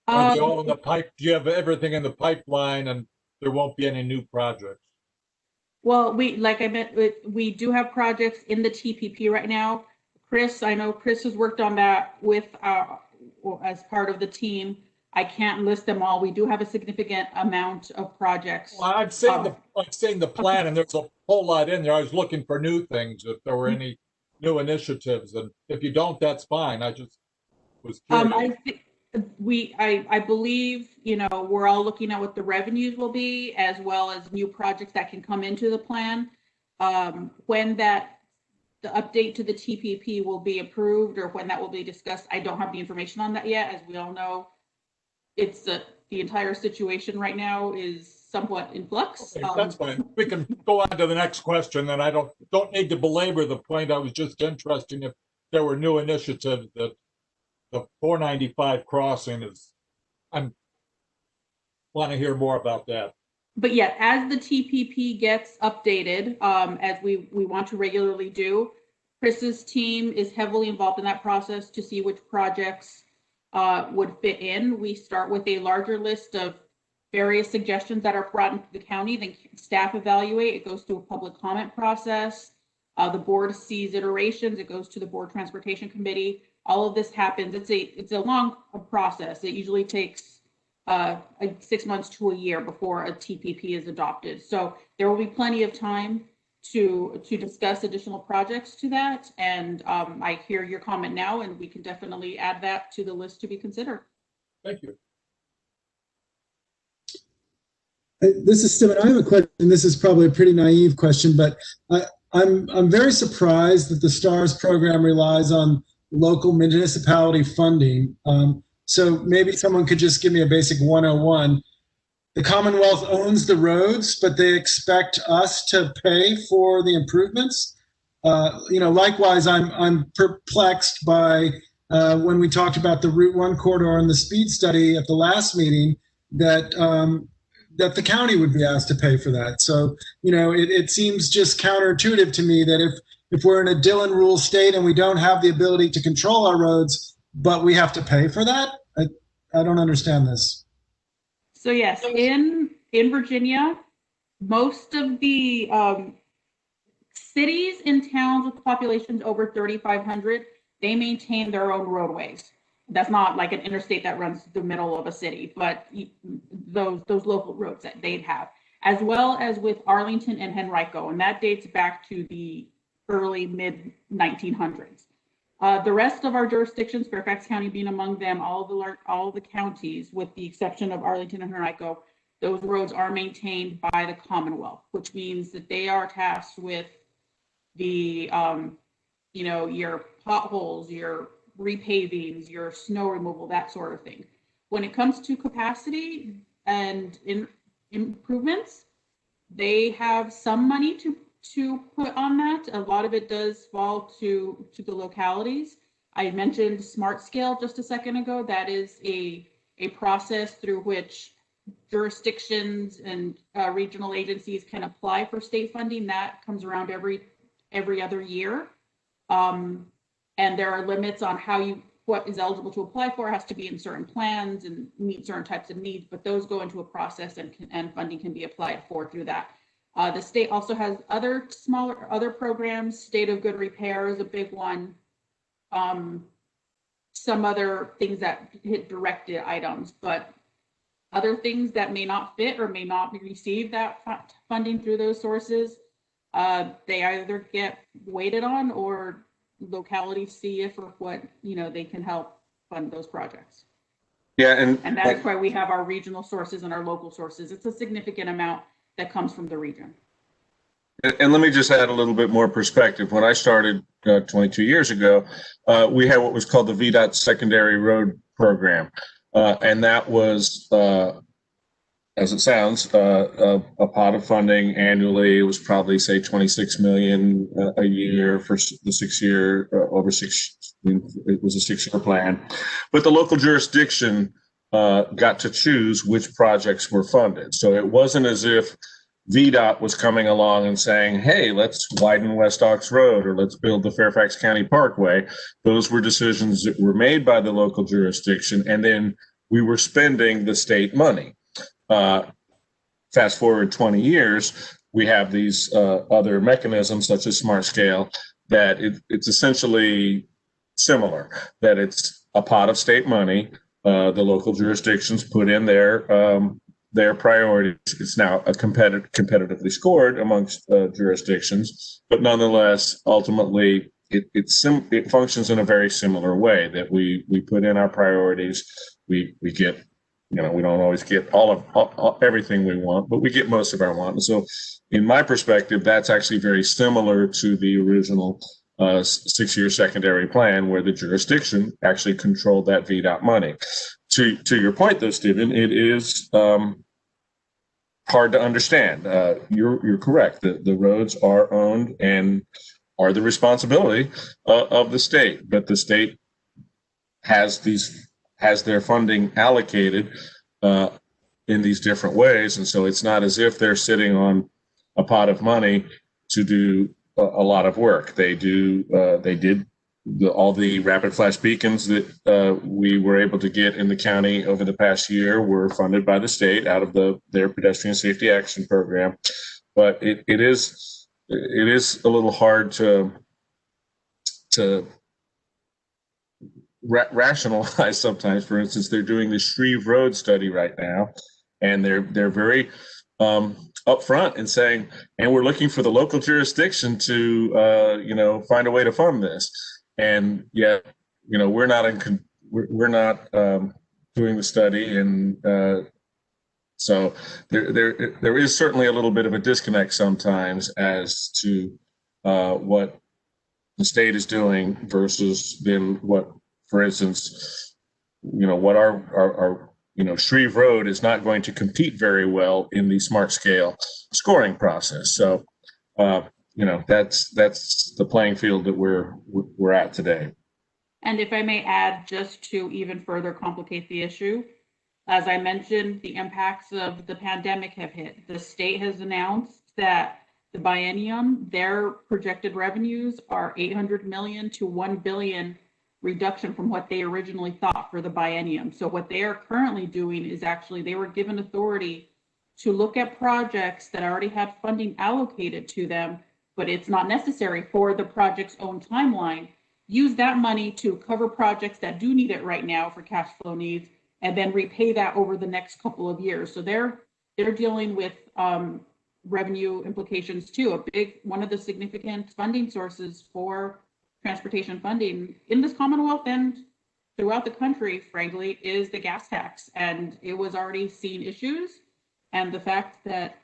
Are they all in the pipe? Do you have everything in the pipeline and there won't be any new projects? Well, like I meant, we do have projects in the TPP right now. Chris, I know Chris has worked on that with as part of the team. I can't list them all. We do have a significant amount of projects. Well, I've seen the plan, and there's a whole lot in there. I was looking for new things, if there were any new initiatives, and if you don't, that's fine. I just was curious. I believe, you know, we're all looking at what the revenues will be, as well as new projects that can come into the plan. When the update to the TPP will be approved or when that will be discussed, I don't have the information on that yet. As we all know, it's the entire situation right now is somewhat in flux. Okay, that's fine. We can go on to the next question, and I don't need to belabor the point. I was just interested if there were new initiatives that the 495 crossing is. I want to hear more about that. But yeah, as the TPP gets updated, as we want to regularly do, Chris's team is heavily involved in that process to see which projects would fit in. We start with a larger list of various suggestions that are brought into the county, then staff evaluate, it goes through a public comment process. The board sees iterations, it goes to the board transportation committee. All of this happens. It's a long process. It usually takes 6 months to a year before a TPP is adopted. So there will be plenty of time to discuss additional projects to that. And I hear your comment now, and we can definitely add that to the list to be considered. Thank you. This is Stephen. I have a question. This is probably a pretty naive question, but I'm very surprised that the STARS program relies on local municipality funding. So maybe someone could just give me a basic 101. The Commonwealth owns the roads, but they expect us to pay for the improvements. Likewise, I'm perplexed by when we talked about the Route 1 corridor and the speed study at the last meeting that the county would be asked to pay for that. So, it seems just counterintuitive to me that if we're in a Dillon rule state and we don't have the ability to control our roads, but we have to pay for that, I don't understand this. So yes, in Virginia, most of the cities and towns with populations over 3,500, they maintain their own roadways. That's not like an interstate that runs through the middle of a city, but those local roads that they'd have, as well as with Arlington and Henrico, and that dates back to the early mid 1900s. The rest of our jurisdictions, Fairfax County being among them, all the counties, with the exception of Arlington and Henrico, those roads are maintained by the Commonwealth, which means that they are tasked with the, your potholes, your repavings, your snow removal, that sort of thing. When it comes to capacity and improvements, they have some money to put on that. A lot of it does fall to the localities. I mentioned Smart Scale just a second ago. That is a process through which jurisdictions and regional agencies can apply for state funding. That comes around every other year. And there are limits on what is eligible to apply for. It has to be in certain plans and meet certain types of needs, but those go into a process and funding can be applied for through that. The state also has other programs. State of Good Repair is a big one. Some other things that hit directed items, but other things that may not fit or may not receive that funding through those sources, they either get waited on or localities see if or what they can help fund those projects. Yeah, and that's why we have our regional sources and our local sources. It's a significant amount that comes from the region. And let me just add a little bit more perspective. When I started 22 years ago, we had what was called the VDOT Secondary Road Program. And that was, as it sounds, a pot of funding annually. It was probably, say, $26 million a year for the 6 year, it was a 6-year plan. But the local jurisdiction got to choose which projects were funded. So it wasn't as if VDOT was coming along and saying, hey, let's widen West Ox Road or let's build the Fairfax County Parkway. Those were decisions that were made by the local jurisdiction, and then we were spending the state money. Fast forward 20 years, we have these other mechanisms such as Smart Scale that it's essentially similar, that it's a pot of state money. The local jurisdictions put in their priorities. It's now a competitively scored amongst jurisdictions, but nonetheless, ultimately, it functions in a very similar way, that we put in our priorities. We get, we don't always get everything we want, but we get most of our want. And so in my perspective, that's actually very similar to the original 6-year secondary plan, where the jurisdiction actually controlled that VDOT money. To your point, though, Stephen, it is hard to understand. You're correct. The roads are owned and are the responsibility of the state, but the state has their funding allocated in these different ways, and so it's not as if they're sitting on a pot of money to do a lot of work. They did all the rapid flash beacons that we were able to get in the county over the past year were funded by the state out of their pedestrian safety action program. But it is a little hard to rationalize sometimes. For instance, they're doing the Shreve Road study right now, and they're very upfront in saying, and we're looking for the local jurisdiction to find a way to fund this. And yet, we're not doing the study, and so there is certainly a little bit of a disconnect sometimes as to what the state is doing versus then what, for instance, what our Shreve Road is not going to compete very well in the Smart Scale scoring process. So. That's the playing field that we're at today. And if I may add, just to even further complicate the issue, as I mentioned, the impacts of the pandemic have hit. The state has announced that the biennium, their projected revenues are 800 million to 1 billion reduction from what they originally thought for the biennium. So what they are currently doing is actually, they were given authority to look at projects that already had funding allocated to them, but it's not necessary for the project's own timeline. Use that money to cover projects that do need it right now for cash flow needs, and then repay that over the next couple of years. So they're dealing with revenue implications too. One of the significant funding sources for transportation funding in this Commonwealth and throughout the country, frankly, is the gas tax. And it was already seeing issues. And the fact that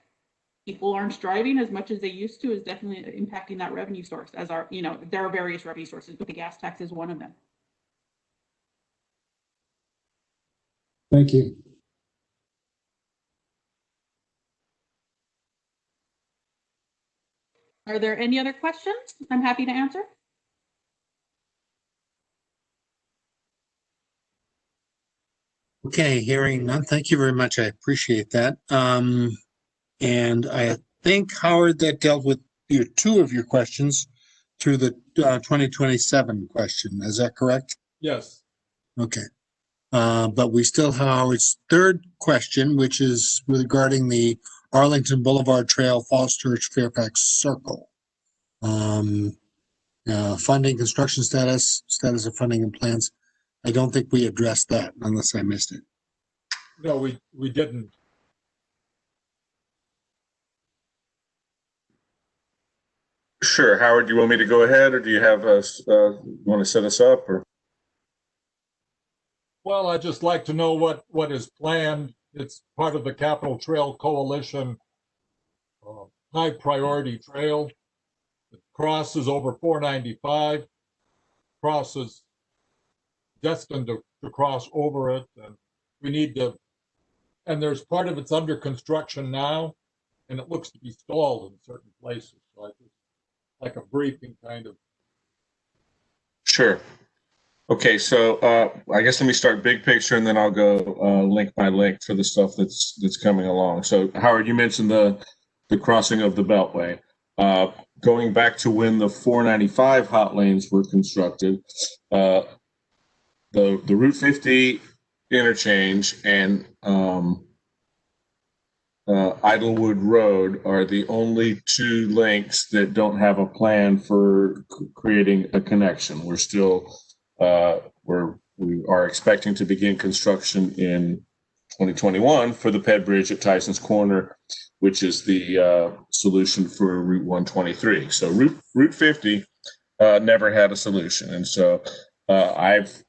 people aren't driving as much as they used to is definitely impacting that revenue source. There are various revenue sources, but the gas tax is one of them. Thank you. Are there any other questions? I'm happy to answer. Okay, hearing none. Thank you very much. I appreciate that. And I think, Howard, that dealt with two of your questions through the 2027 question. Is that correct? Yes. Okay. But we still have Howard's third question, which is regarding the Arlington Boulevard Trail, Falls Church, Fairfax Circle. Funding, construction status of funding and plans. I don't think we addressed that unless I missed it. No, we didn't. Sure, Howard, do you want me to go ahead, or do you have us, want to set us up, or? Well, I'd just like to know what is planned. It's part of the Capital Trail Coalition high priority trail. It crosses over 495, crosses destined to cross over it, and we need to, and there's part of it's under construction now, and it looks to be stalled in certain places. So I just like a briefing kind of. Sure. Okay, so I guess let me start big picture, and then I'll go link by link for the stuff that's coming along. So Howard, you mentioned the crossing of the Beltway. Going back to when the 495 hot lanes were constructed, the Route 50 interchange and Idlewood Road are the only two links that don't have a plan for creating a connection. We're still we are expecting to begin construction in 2021 for the Ped Bridge at Tyson's Corner, which is the solution for Route 123. So Route 50 never had a solution, and so I've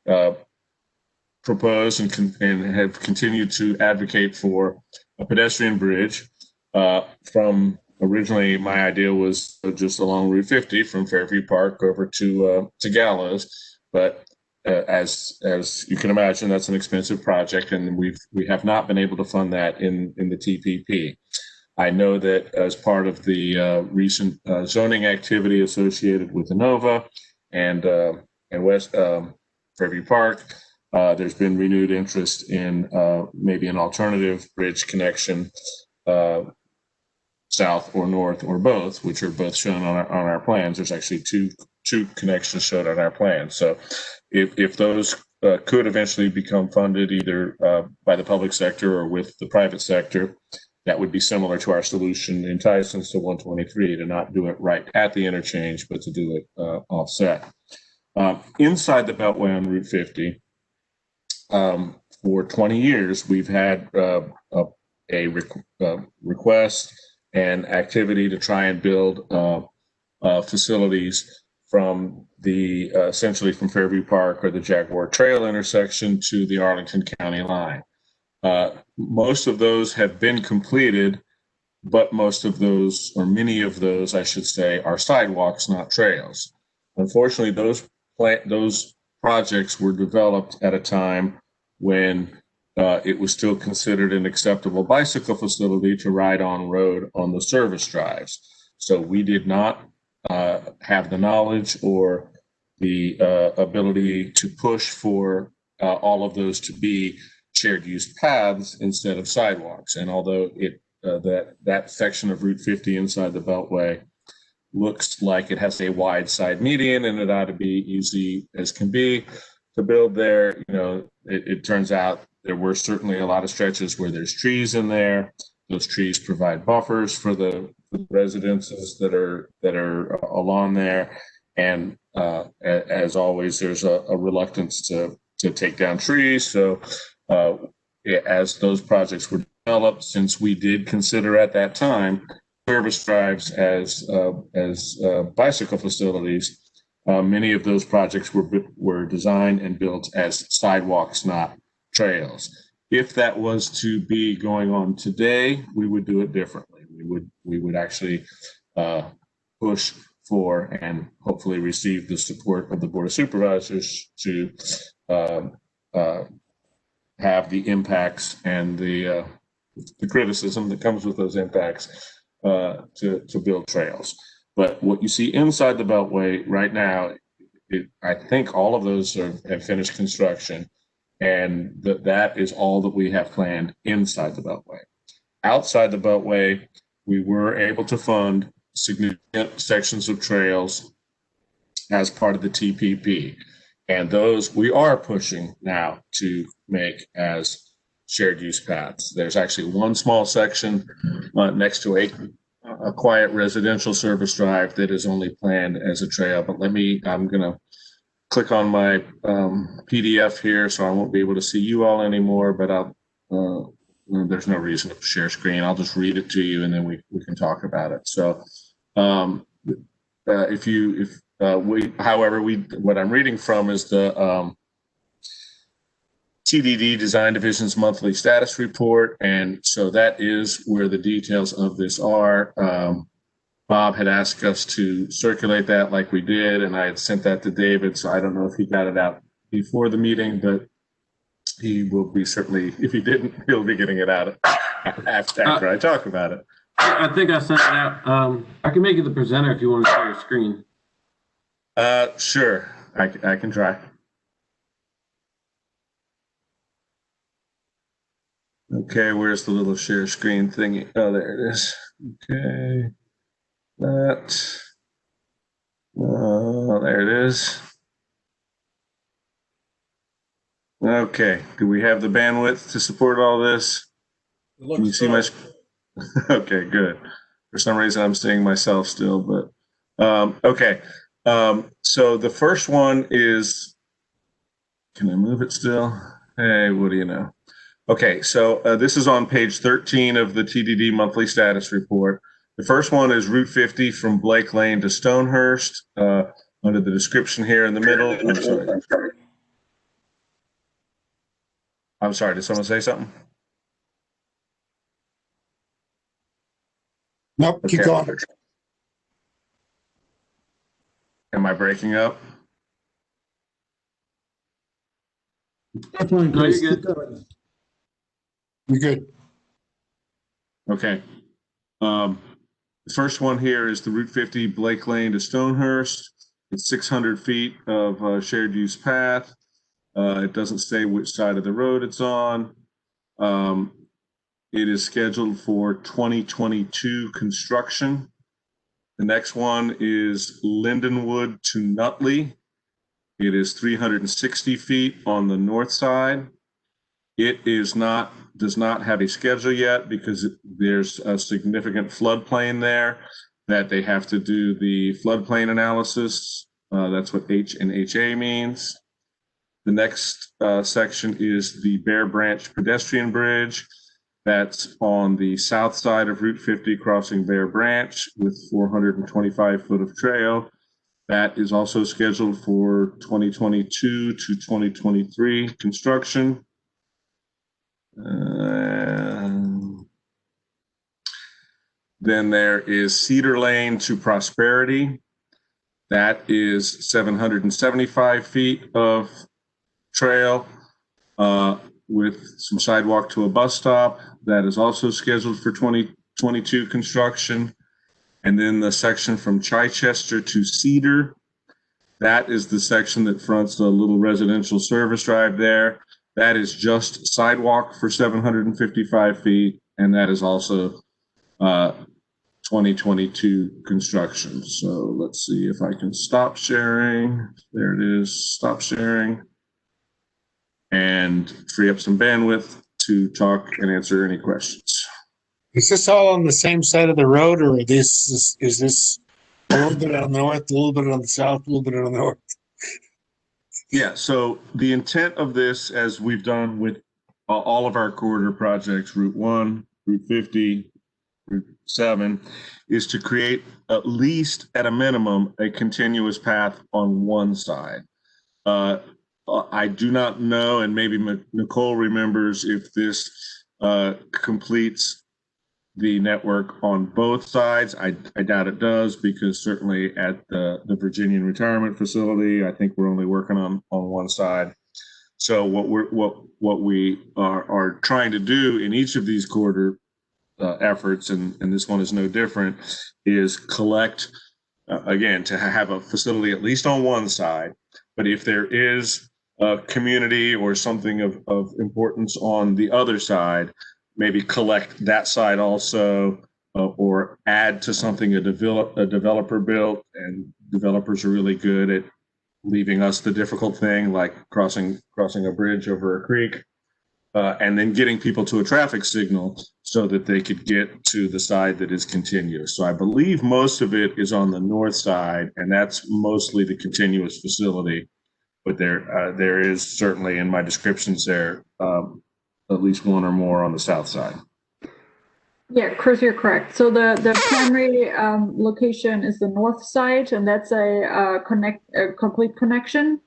proposed and have continued to advocate for a pedestrian bridge. From originally, my idea was just along Route 50 from Fairview Park over to Gallows, but as you can imagine, that's an expensive project, and we have not been able to fund that in the TPP. I know that as part of the recent zoning activity associated with Inova and West Fairview Park, there's been renewed interest in maybe an alternative bridge connection, south or north or both, which are both shown on our plans. There's actually two connections shown on our plan. So if those could eventually become funded either by the public sector or with the private sector, that would be similar to our solution in Tyson's to 123, to not do it right at the interchange, but to do it offset. Inside the Beltway on Route 50, for 20 years, we've had a request and activity to try and build facilities from the essentially from Fairview Park or the Jaguar Trail intersection to the Arlington County line. Most of those have been completed, but most of those, or many of those, I should say, are sidewalks, not trails. Unfortunately, those projects were developed at a time when it was still considered an acceptable bicycle facility to ride on road on the service drives. So we did not have the knowledge or the ability to push for all of those to be shared use paths instead of sidewalks. And although that section of Route 50 inside the Beltway looks like it has a wide side median and it ought to be easy as can be to build there, it turns out there were certainly a lot of stretches where there's trees in there. Those trees provide buffers for the residences that are along there. And as always, there's a reluctance to take down trees. So as those projects were developed, since we did consider at that time service drives as bicycle facilities, many of those projects were designed and built as sidewalks, not trails. If that was to be going on today, we would do it differently. We would actually push for and hopefully receive the support of the Board of Supervisors to have the impacts and the criticism that comes with those impacts to build trails. But what you see inside the Beltway right now, I think all of those have finished construction, and that is all that we have planned inside the Beltway. Outside the Beltway, we were able to fund significant sections of trails as part of the TPP. And those we are pushing now to make as shared use paths. There's actually one small section next to a quiet residential service drive that is only planned as a trail. But I'm going to click on my PDF here, so I won't be able to see you all anymore, but there's no reason to share screen. I'll just read it to you and then we can talk about it. So what I'm reading from is the TDD Design Division's monthly status report. And so that is where the details of this are. Bob had asked us to circulate that like we did, and I had sent that to David. So I don't know if he got it out before the meeting, but he will be certainly, if he didn't, he'll be getting it out after I talk about it. I think I sent it out. I can make you the presenter if you want to share your screen. Sure, I can try. Okay, where's the little share screen thingy? Oh, there it is. Okay, there it is. Okay, do we have the bandwidth to support all this? Can you see my? Okay, good. For some reason, I'm seeing myself still, but okay. So the first one is, can I move it still? Hey, what do you know? Okay, so this is on page 13 of the TDD monthly status report. The first one is Route 50 from Blake Lane to Stonehurst, under the description here in the middle. I'm sorry, did someone say something? Nope, keep going. Am I breaking up? Definitely, Chris. No, you're good. You're good. Okay. The first one here is the Route 50 Blake Lane to Stonehurst. It's 600 feet of shared use path. It doesn't say which side of the road it's on. It is scheduled for 2022 construction. The next one is Lindenwood to Nutley. It is 360 feet on the north side. It does not have a schedule yet because there's a significant floodplain there that they have to do the floodplain analysis. That's what H and HA means. The next section is the Bear Branch pedestrian bridge. That's on the south side of Route 50 crossing Bear Branch with 425 foot of trail. That is also scheduled for 2022 to 2023 construction. Then there is Cedar Lane to Prosperity. That is 775 feet of trail with some sidewalk to a bus stop. That is also scheduled for 2022 construction. And then the section from Chichester to Cedar, that is the section that fronts the little residential service drive there. That is just sidewalk for 755 feet, and that is also 2022 construction. So let's see if I can stop sharing. There it is, stop sharing. And free up some bandwidth to talk and answer any questions. Is this all on the same side of the road, or is this a little bit on the north, a little bit on the south, a little bit on the north? Yeah, so the intent of this, as we've done with all of our corridor projects, Route 1, Route 50, Route 7, is to create at least, at a minimum, a continuous path on one side. I do not know, and maybe Nicole remembers, if this completes the network on both sides. I doubt it does, because certainly at the Virginian Retirement Facility, I think we're only working on one side. So what we are trying to do in each of these corridor efforts, and this one is no different, is collect again, to have a facility at least on one side. But if there is a community or something of importance on the other side, maybe collect that side also, or add to something a developer built. And developers are really good at leaving us the difficult thing, like crossing a bridge over a creek, and then getting people to a traffic signal so that they could get to the side that is continuous. So I believe most of it is on the north side, and that's mostly the continuous facility. But there is certainly in my descriptions there at least one or more on the south side. Yeah, Chris, you're correct. So the primary location is the north side, and that's a complete connection.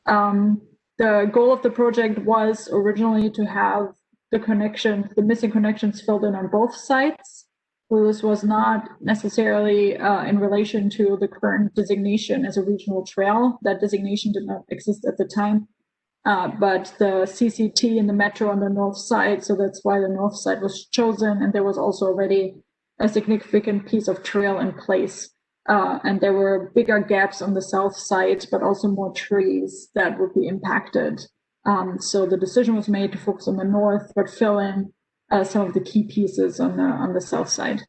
The goal of the project was originally to have the missing connections filled in on both sides. So this was not necessarily in relation to the current designation as a regional trail. That designation did not exist at the time. But the CCT and the metro on the north side, so that's why the north side was chosen. And there was also already a significant piece of trail in place. And there were bigger gaps on the south side, but also more trees that would be impacted. So the decision was made to focus on the north, but fill in some of the key pieces on the south side.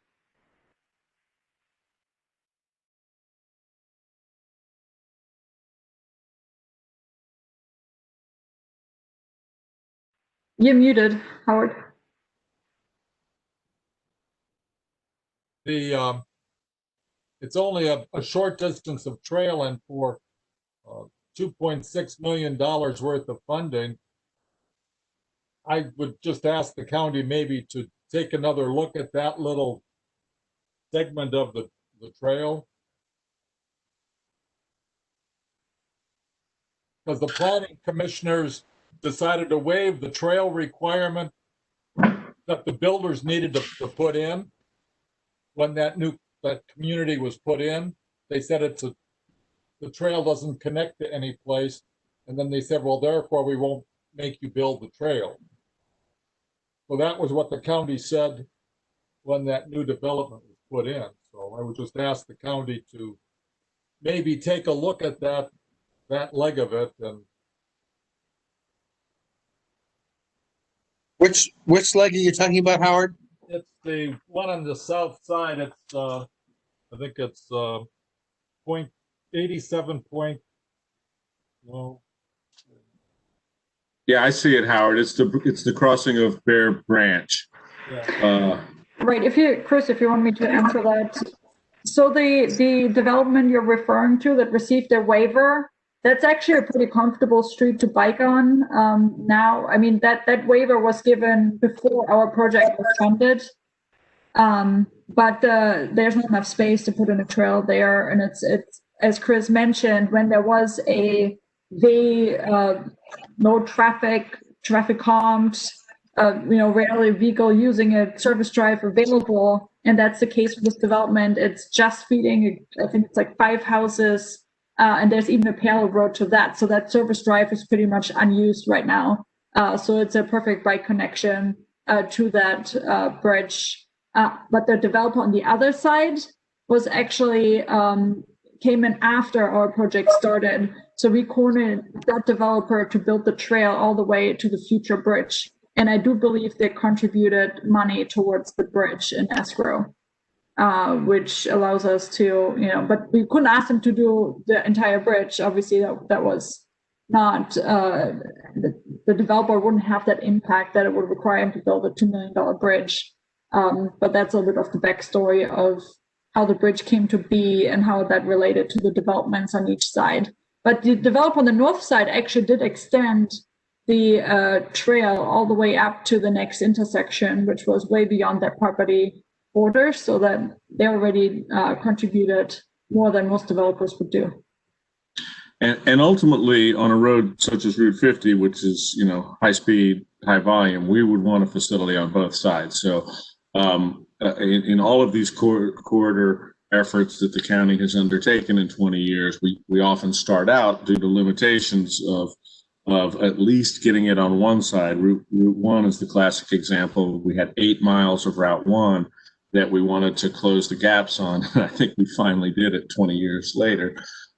You're muted, Howard. It's only a short distance of trail, and for $2.6 million worth of funding, I would just ask the county maybe to take another look at that little segment of the trail. Because the planning commissioners decided to waive the trail requirement that the builders needed to put in when that community was put in. They said the trail doesn't connect to any place, and then they said, well, therefore we won't make you build the trail. So that was what the county said when that new development was put in. So I would just ask the county to maybe take a look at that leg of it. And which leg are you talking about, Howard? it's the one on the south side. It's I think it's 87 point. Well, yeah, I see it, Howard. It's the crossing of Bear Branch. Yeah. Right. Chris, if you want me to answer that. So the development you're referring to that received a waiver, that's actually a pretty comfortable street to bike on now. I mean, that waiver was given before our project was funded. But there's not enough space to put in a trail there. And it's as Chris mentioned, when there was no traffic calmed, rarely vehicle using a service drive available. And that's the case with this development. It's just feeding, I think it's like 5 houses. And there's even a parallel road to that. So that service drive is pretty much unused right now. So it's a perfect bike connection to that bridge. But the developer on the other side was actually came in after our project started. So we cornered that developer to build the trail all the way to the future bridge. And I do believe they contributed money towards the bridge in escrow. Which allows us to, but we couldn't ask them to do the entire bridge. Obviously, that was not, the developer wouldn't have that impact that it would require him to build a $2 million bridge. But that's a bit of the backstory of how the bridge came to be and how that related to the developments on each side. But the developer on the north side actually did extend the trail all the way up to the next intersection, which was way beyond their property border, so that they already contributed more than most developers would do. And ultimately, on a road such as Route 50, which is high speed, high volume, we would want a facility on both sides. So in all of these corridor efforts that the county has undertaken in 20 years, we often start out due to limitations of at least getting it on one side. Route 1 is the classic example. We had 8 miles of Route 1 that we wanted to close the gaps on. I think we finally did it 20 years later.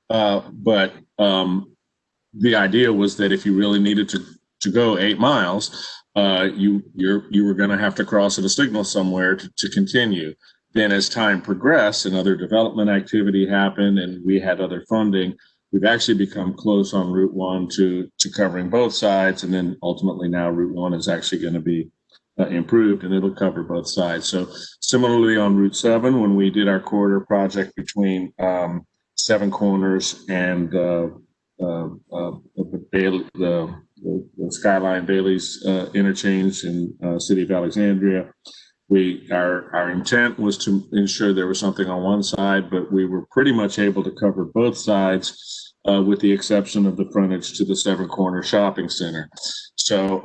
But the idea was that if you really needed to go 8 miles, you were going to have to cross at a signal somewhere to continue. Then as time progressed and other development activity happened and we had other funding, we've actually become close on Route 1 to covering both sides. And then ultimately now Route 1 is actually going to be improved and it'll cover both sides. So similarly on Route 7, when we did our corridor project between Seven Corners and the Skyline Bailey's interchange in City of Alexandria, our intent was to ensure there was something on one side, but we were pretty much able to cover both sides with the exception of the frontage to the Seven Corner Shopping Center. So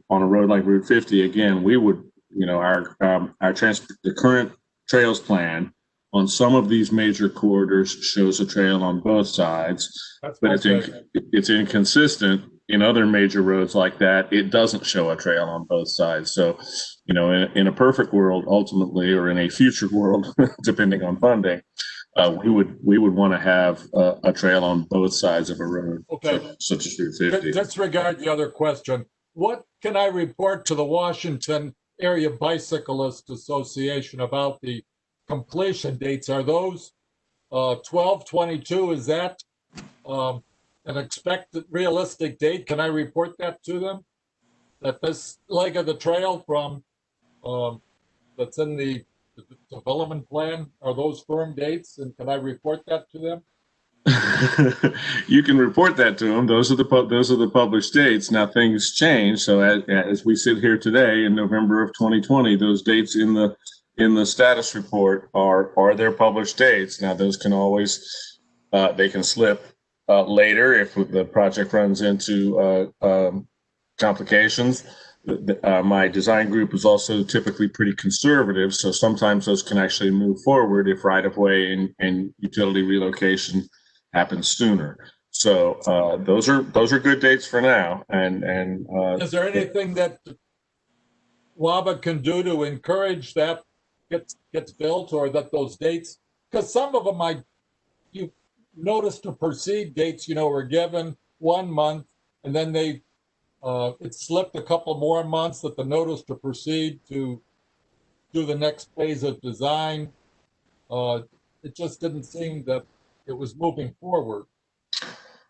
on a road like Route 50, again, we would, the current trails plan on some of these major corridors shows a trail on both sides, but it's inconsistent in other major roads like that. It doesn't show a trail on both sides. So, in a perfect world, ultimately, or in a future world, depending on funding, we would want to have a trail on both sides of a road, such as Route 50. Disregard the other question. What can I report to the Washington Area Bicyclist Association about the completion dates? Are those 12/22? Is that an expected realistic date? Can I report that to them? That this leg of the trail from that's in the development plan, are those firm dates? And can I report that to them? You can report that to them. Those are the published dates. Now things change. So as we sit here today in November of 2020, those dates in the status report are their published dates. Now those can always they can slip later if the project runs into complications. My design group is also typically pretty conservative, so sometimes those can actually move forward if right-of-way and utility relocation happens sooner. So those are good dates for now. And is there anything that WABA can do to encourage that gets built, or that those dates? Because some of them, you notice to proceed dates, were given 1 month, and then they it slipped a couple more months that the notice to proceed to do the next phase of design. It just didn't seem that it was moving forward.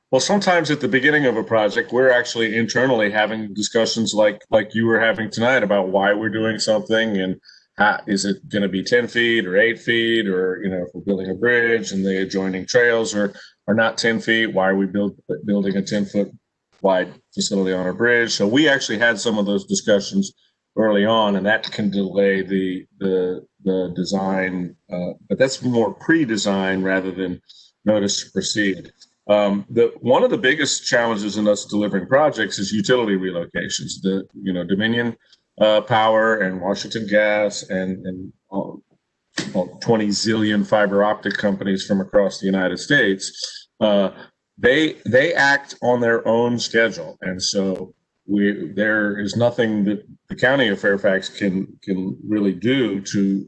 Well, sometimes at the beginning of a project, we're actually internally having discussions like you were having tonight about why we're doing something and is it going to be 10 feet or 8 feet, or if we're building a bridge and the adjoining trails are not 10 feet, why are we building a 10-foot wide facility on a bridge? So we actually had some of those discussions early on, and that can delay the design, but that's more pre-design rather than notice to proceed. One of the biggest challenges in us delivering projects is utility relocations. Dominion Power and Washington Gas and 20 zillion fiber optic companies from across the United States, they act on their own schedule, and so there is nothing that the county of Fairfax can really do to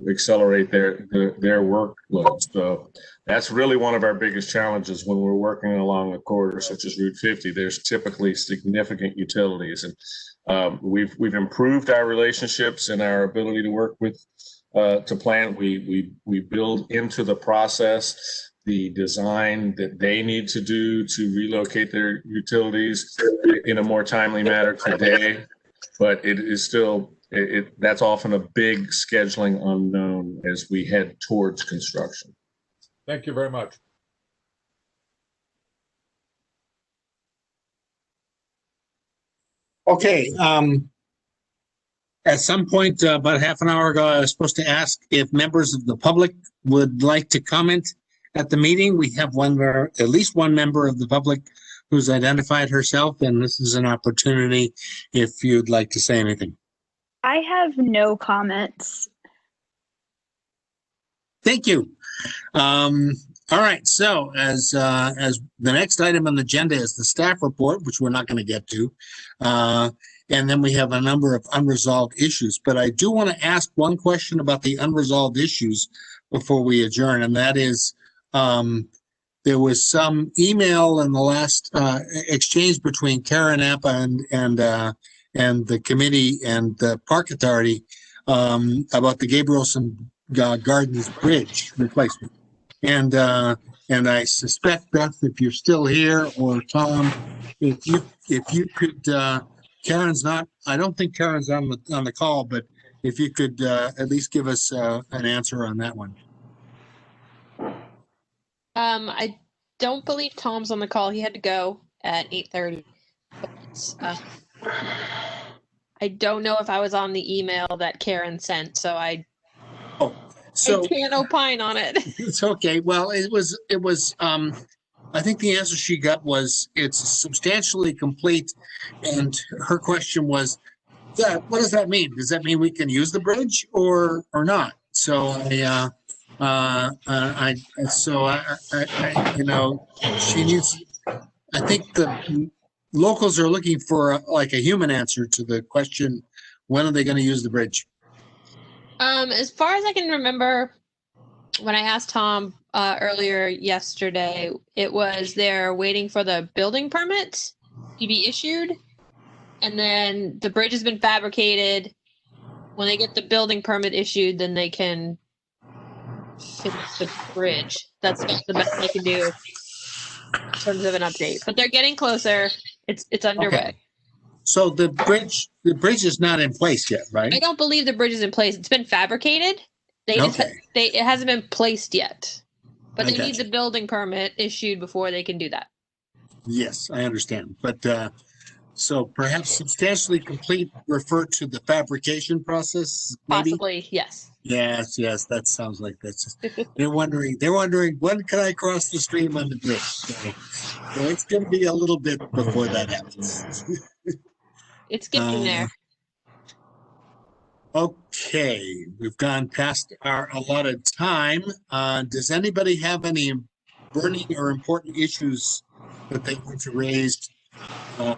accelerate their workload. So that's really one of our biggest challenges when we're working along a corridor such as Route 50. There's typically significant utilities, and we've improved our relationships and our ability to work with to plan. We build into the process the design that they need to do to relocate their utilities in a more timely manner today, but it is still that's often a big scheduling unknown as we head towards construction. Thank you very much. Okay. At some point, about half an hour ago, I was supposed to ask if members of the public would like to comment at the meeting. We have at least one member of the public who's identified herself, and this is an opportunity if you'd like to say anything. I have no comments. Thank you. All right, so as the next item on the agenda is the staff report, which we're not going to get to. And then we have a number of unresolved issues. But I do want to ask one question about the unresolved issues before we adjourn, and that is there was some email in the last exchange between Karen Appa and the committee and the Park Authority about the Gabrielson Gardens Bridge replacement. And I suspect, Beth, if you're still here, or Tom, if you could, Karen's not. I don't think Karen's on the call, but if you could at least give us an answer on that one. I don't believe Tom's on the call. He had to go at 8:30. I don't know if I was on the email that Karen sent, so I can't opine on it. It's okay. Well, it was. I think the answer she got was it's substantially complete, and her question was, what does that mean? Does that mean we can use the bridge or not? So she needs. I think the locals are looking for like a human answer to the question, when are they going to use the bridge? As far as I can remember, when I asked Tom earlier yesterday, it was they're waiting for the building permit to be issued, and then the bridge has been fabricated. When they get the building permit issued, then they can finish the bridge. That's the best they can do in terms of an update. But they're getting closer. It's underway. Okay. So the bridge is not in place yet, right? I don't believe the bridge is in place. It's been fabricated. It hasn't been placed yet, but they need the building permit issued before they can do that. Yes, I understand. But so perhaps substantially complete refer to the fabrication process, maybe? Possibly, yes. Yes, that sounds like that's. They're wondering when can I cross the stream on the bridge? So it's going to be a little bit before that happens. It's getting there. Okay, we've gone past our allotted time. Does anybody have any burning or important issues that they want to raise?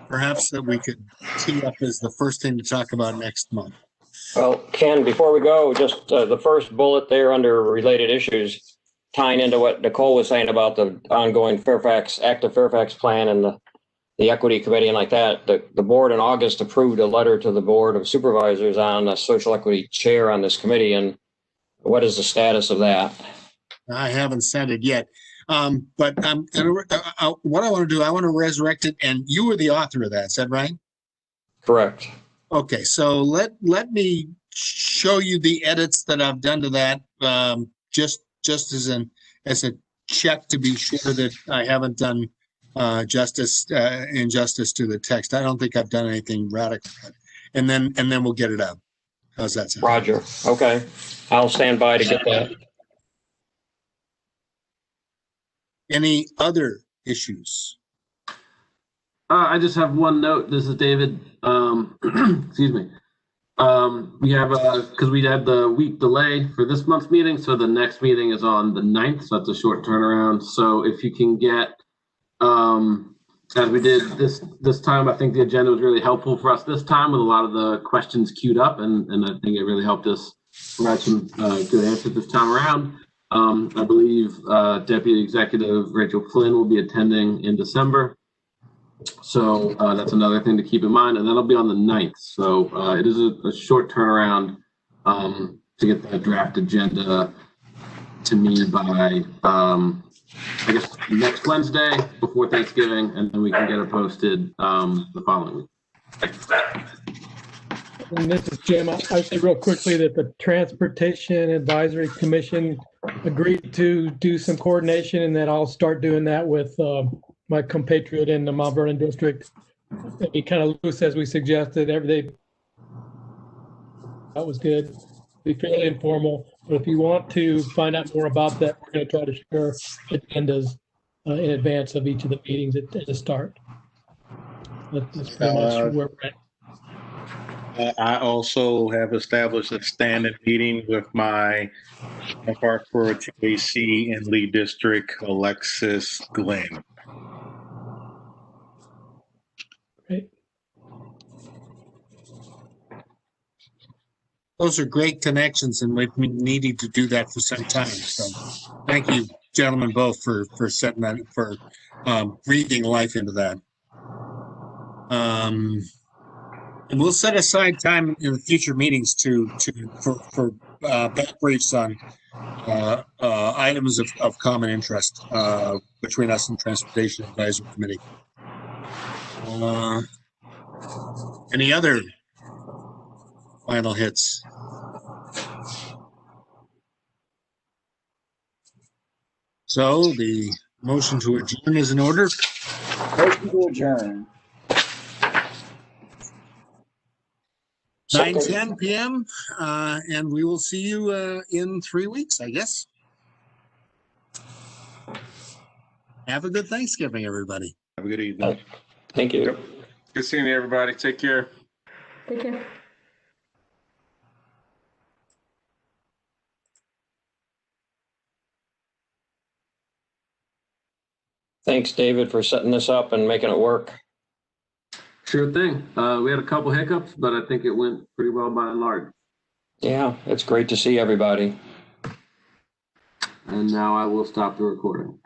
Perhaps that we could tee up as the first thing to talk about next month. Well, Ken, before we go, just the first bullet there under related issues, tying into what Nicole was saying about the ongoing active Fairfax plan and the equity committee and like that. The board in August approved a letter to the board of supervisors on a social equity chair on this committee. And what is the status of that? I haven't sent it yet. But what I want to do, I want to resurrect it. And you were the author of that. Is that right? Correct. Okay. So let me show you the edits that I've done to that, just as a check to be sure that I haven't done injustice to the text. I don't think I've done anything radical, and then we'll get it out. How's that sound? Roger. Okay, I'll stand by to get that. Any other issues? I just have one note. This is David. Excuse me. We have because we had the week delay for this month's meeting, so the next meeting is on the 9th. So that's a short turnaround. So if you can get as we did this time, I think the agenda was really helpful for us this time with a lot of the questions queued up, and I think it really helped us provide some good answers this time around. I believe Deputy Executive Rachel Flynn will be attending in December. So that's another thing to keep in mind, and that'll be on the 9th. So it is a short turnaround to get that draft agenda to me by I guess next Wednesday before Thanksgiving, and then we can get it posted the following week. And this is Jim. I'll say real quickly that the Transportation Advisory Commission agreed to do some coordination, and that I'll start doing that with my compatriot in the Mount Vernon district. Be kind of loose as we suggested. Everything that was good. Be fairly informal. But if you want to find out more about that, we're going to try to share agendas in advance of each of the meetings at the start. That's pretty much where we're at. I also have established a standing meeting with my Hartford 2AC and Lee District, Alexis Glenn. Great. Those are great connections, and we've been needing to do that for some time. So thank you, gentlemen, both for setting that, for breathing life into that. And we'll set aside time in the future meetings for back briefs on items of common interest between us and Transportation Advisory Committee. Any other final hits? So the motion to adjourn is in order. Motion to adjourn. 9:10 p.m. And we will see you in 3 weeks, I guess. Have a good Thanksgiving, everybody. Have a good evening. Thank you. Good seeing you, everybody. Take care. Take care. Thanks, David, for setting this up and making it work. Sure thing. We had a couple hiccups, but I think it went pretty well by and large. Yeah, it's great to see everybody. And now I will stop the recording.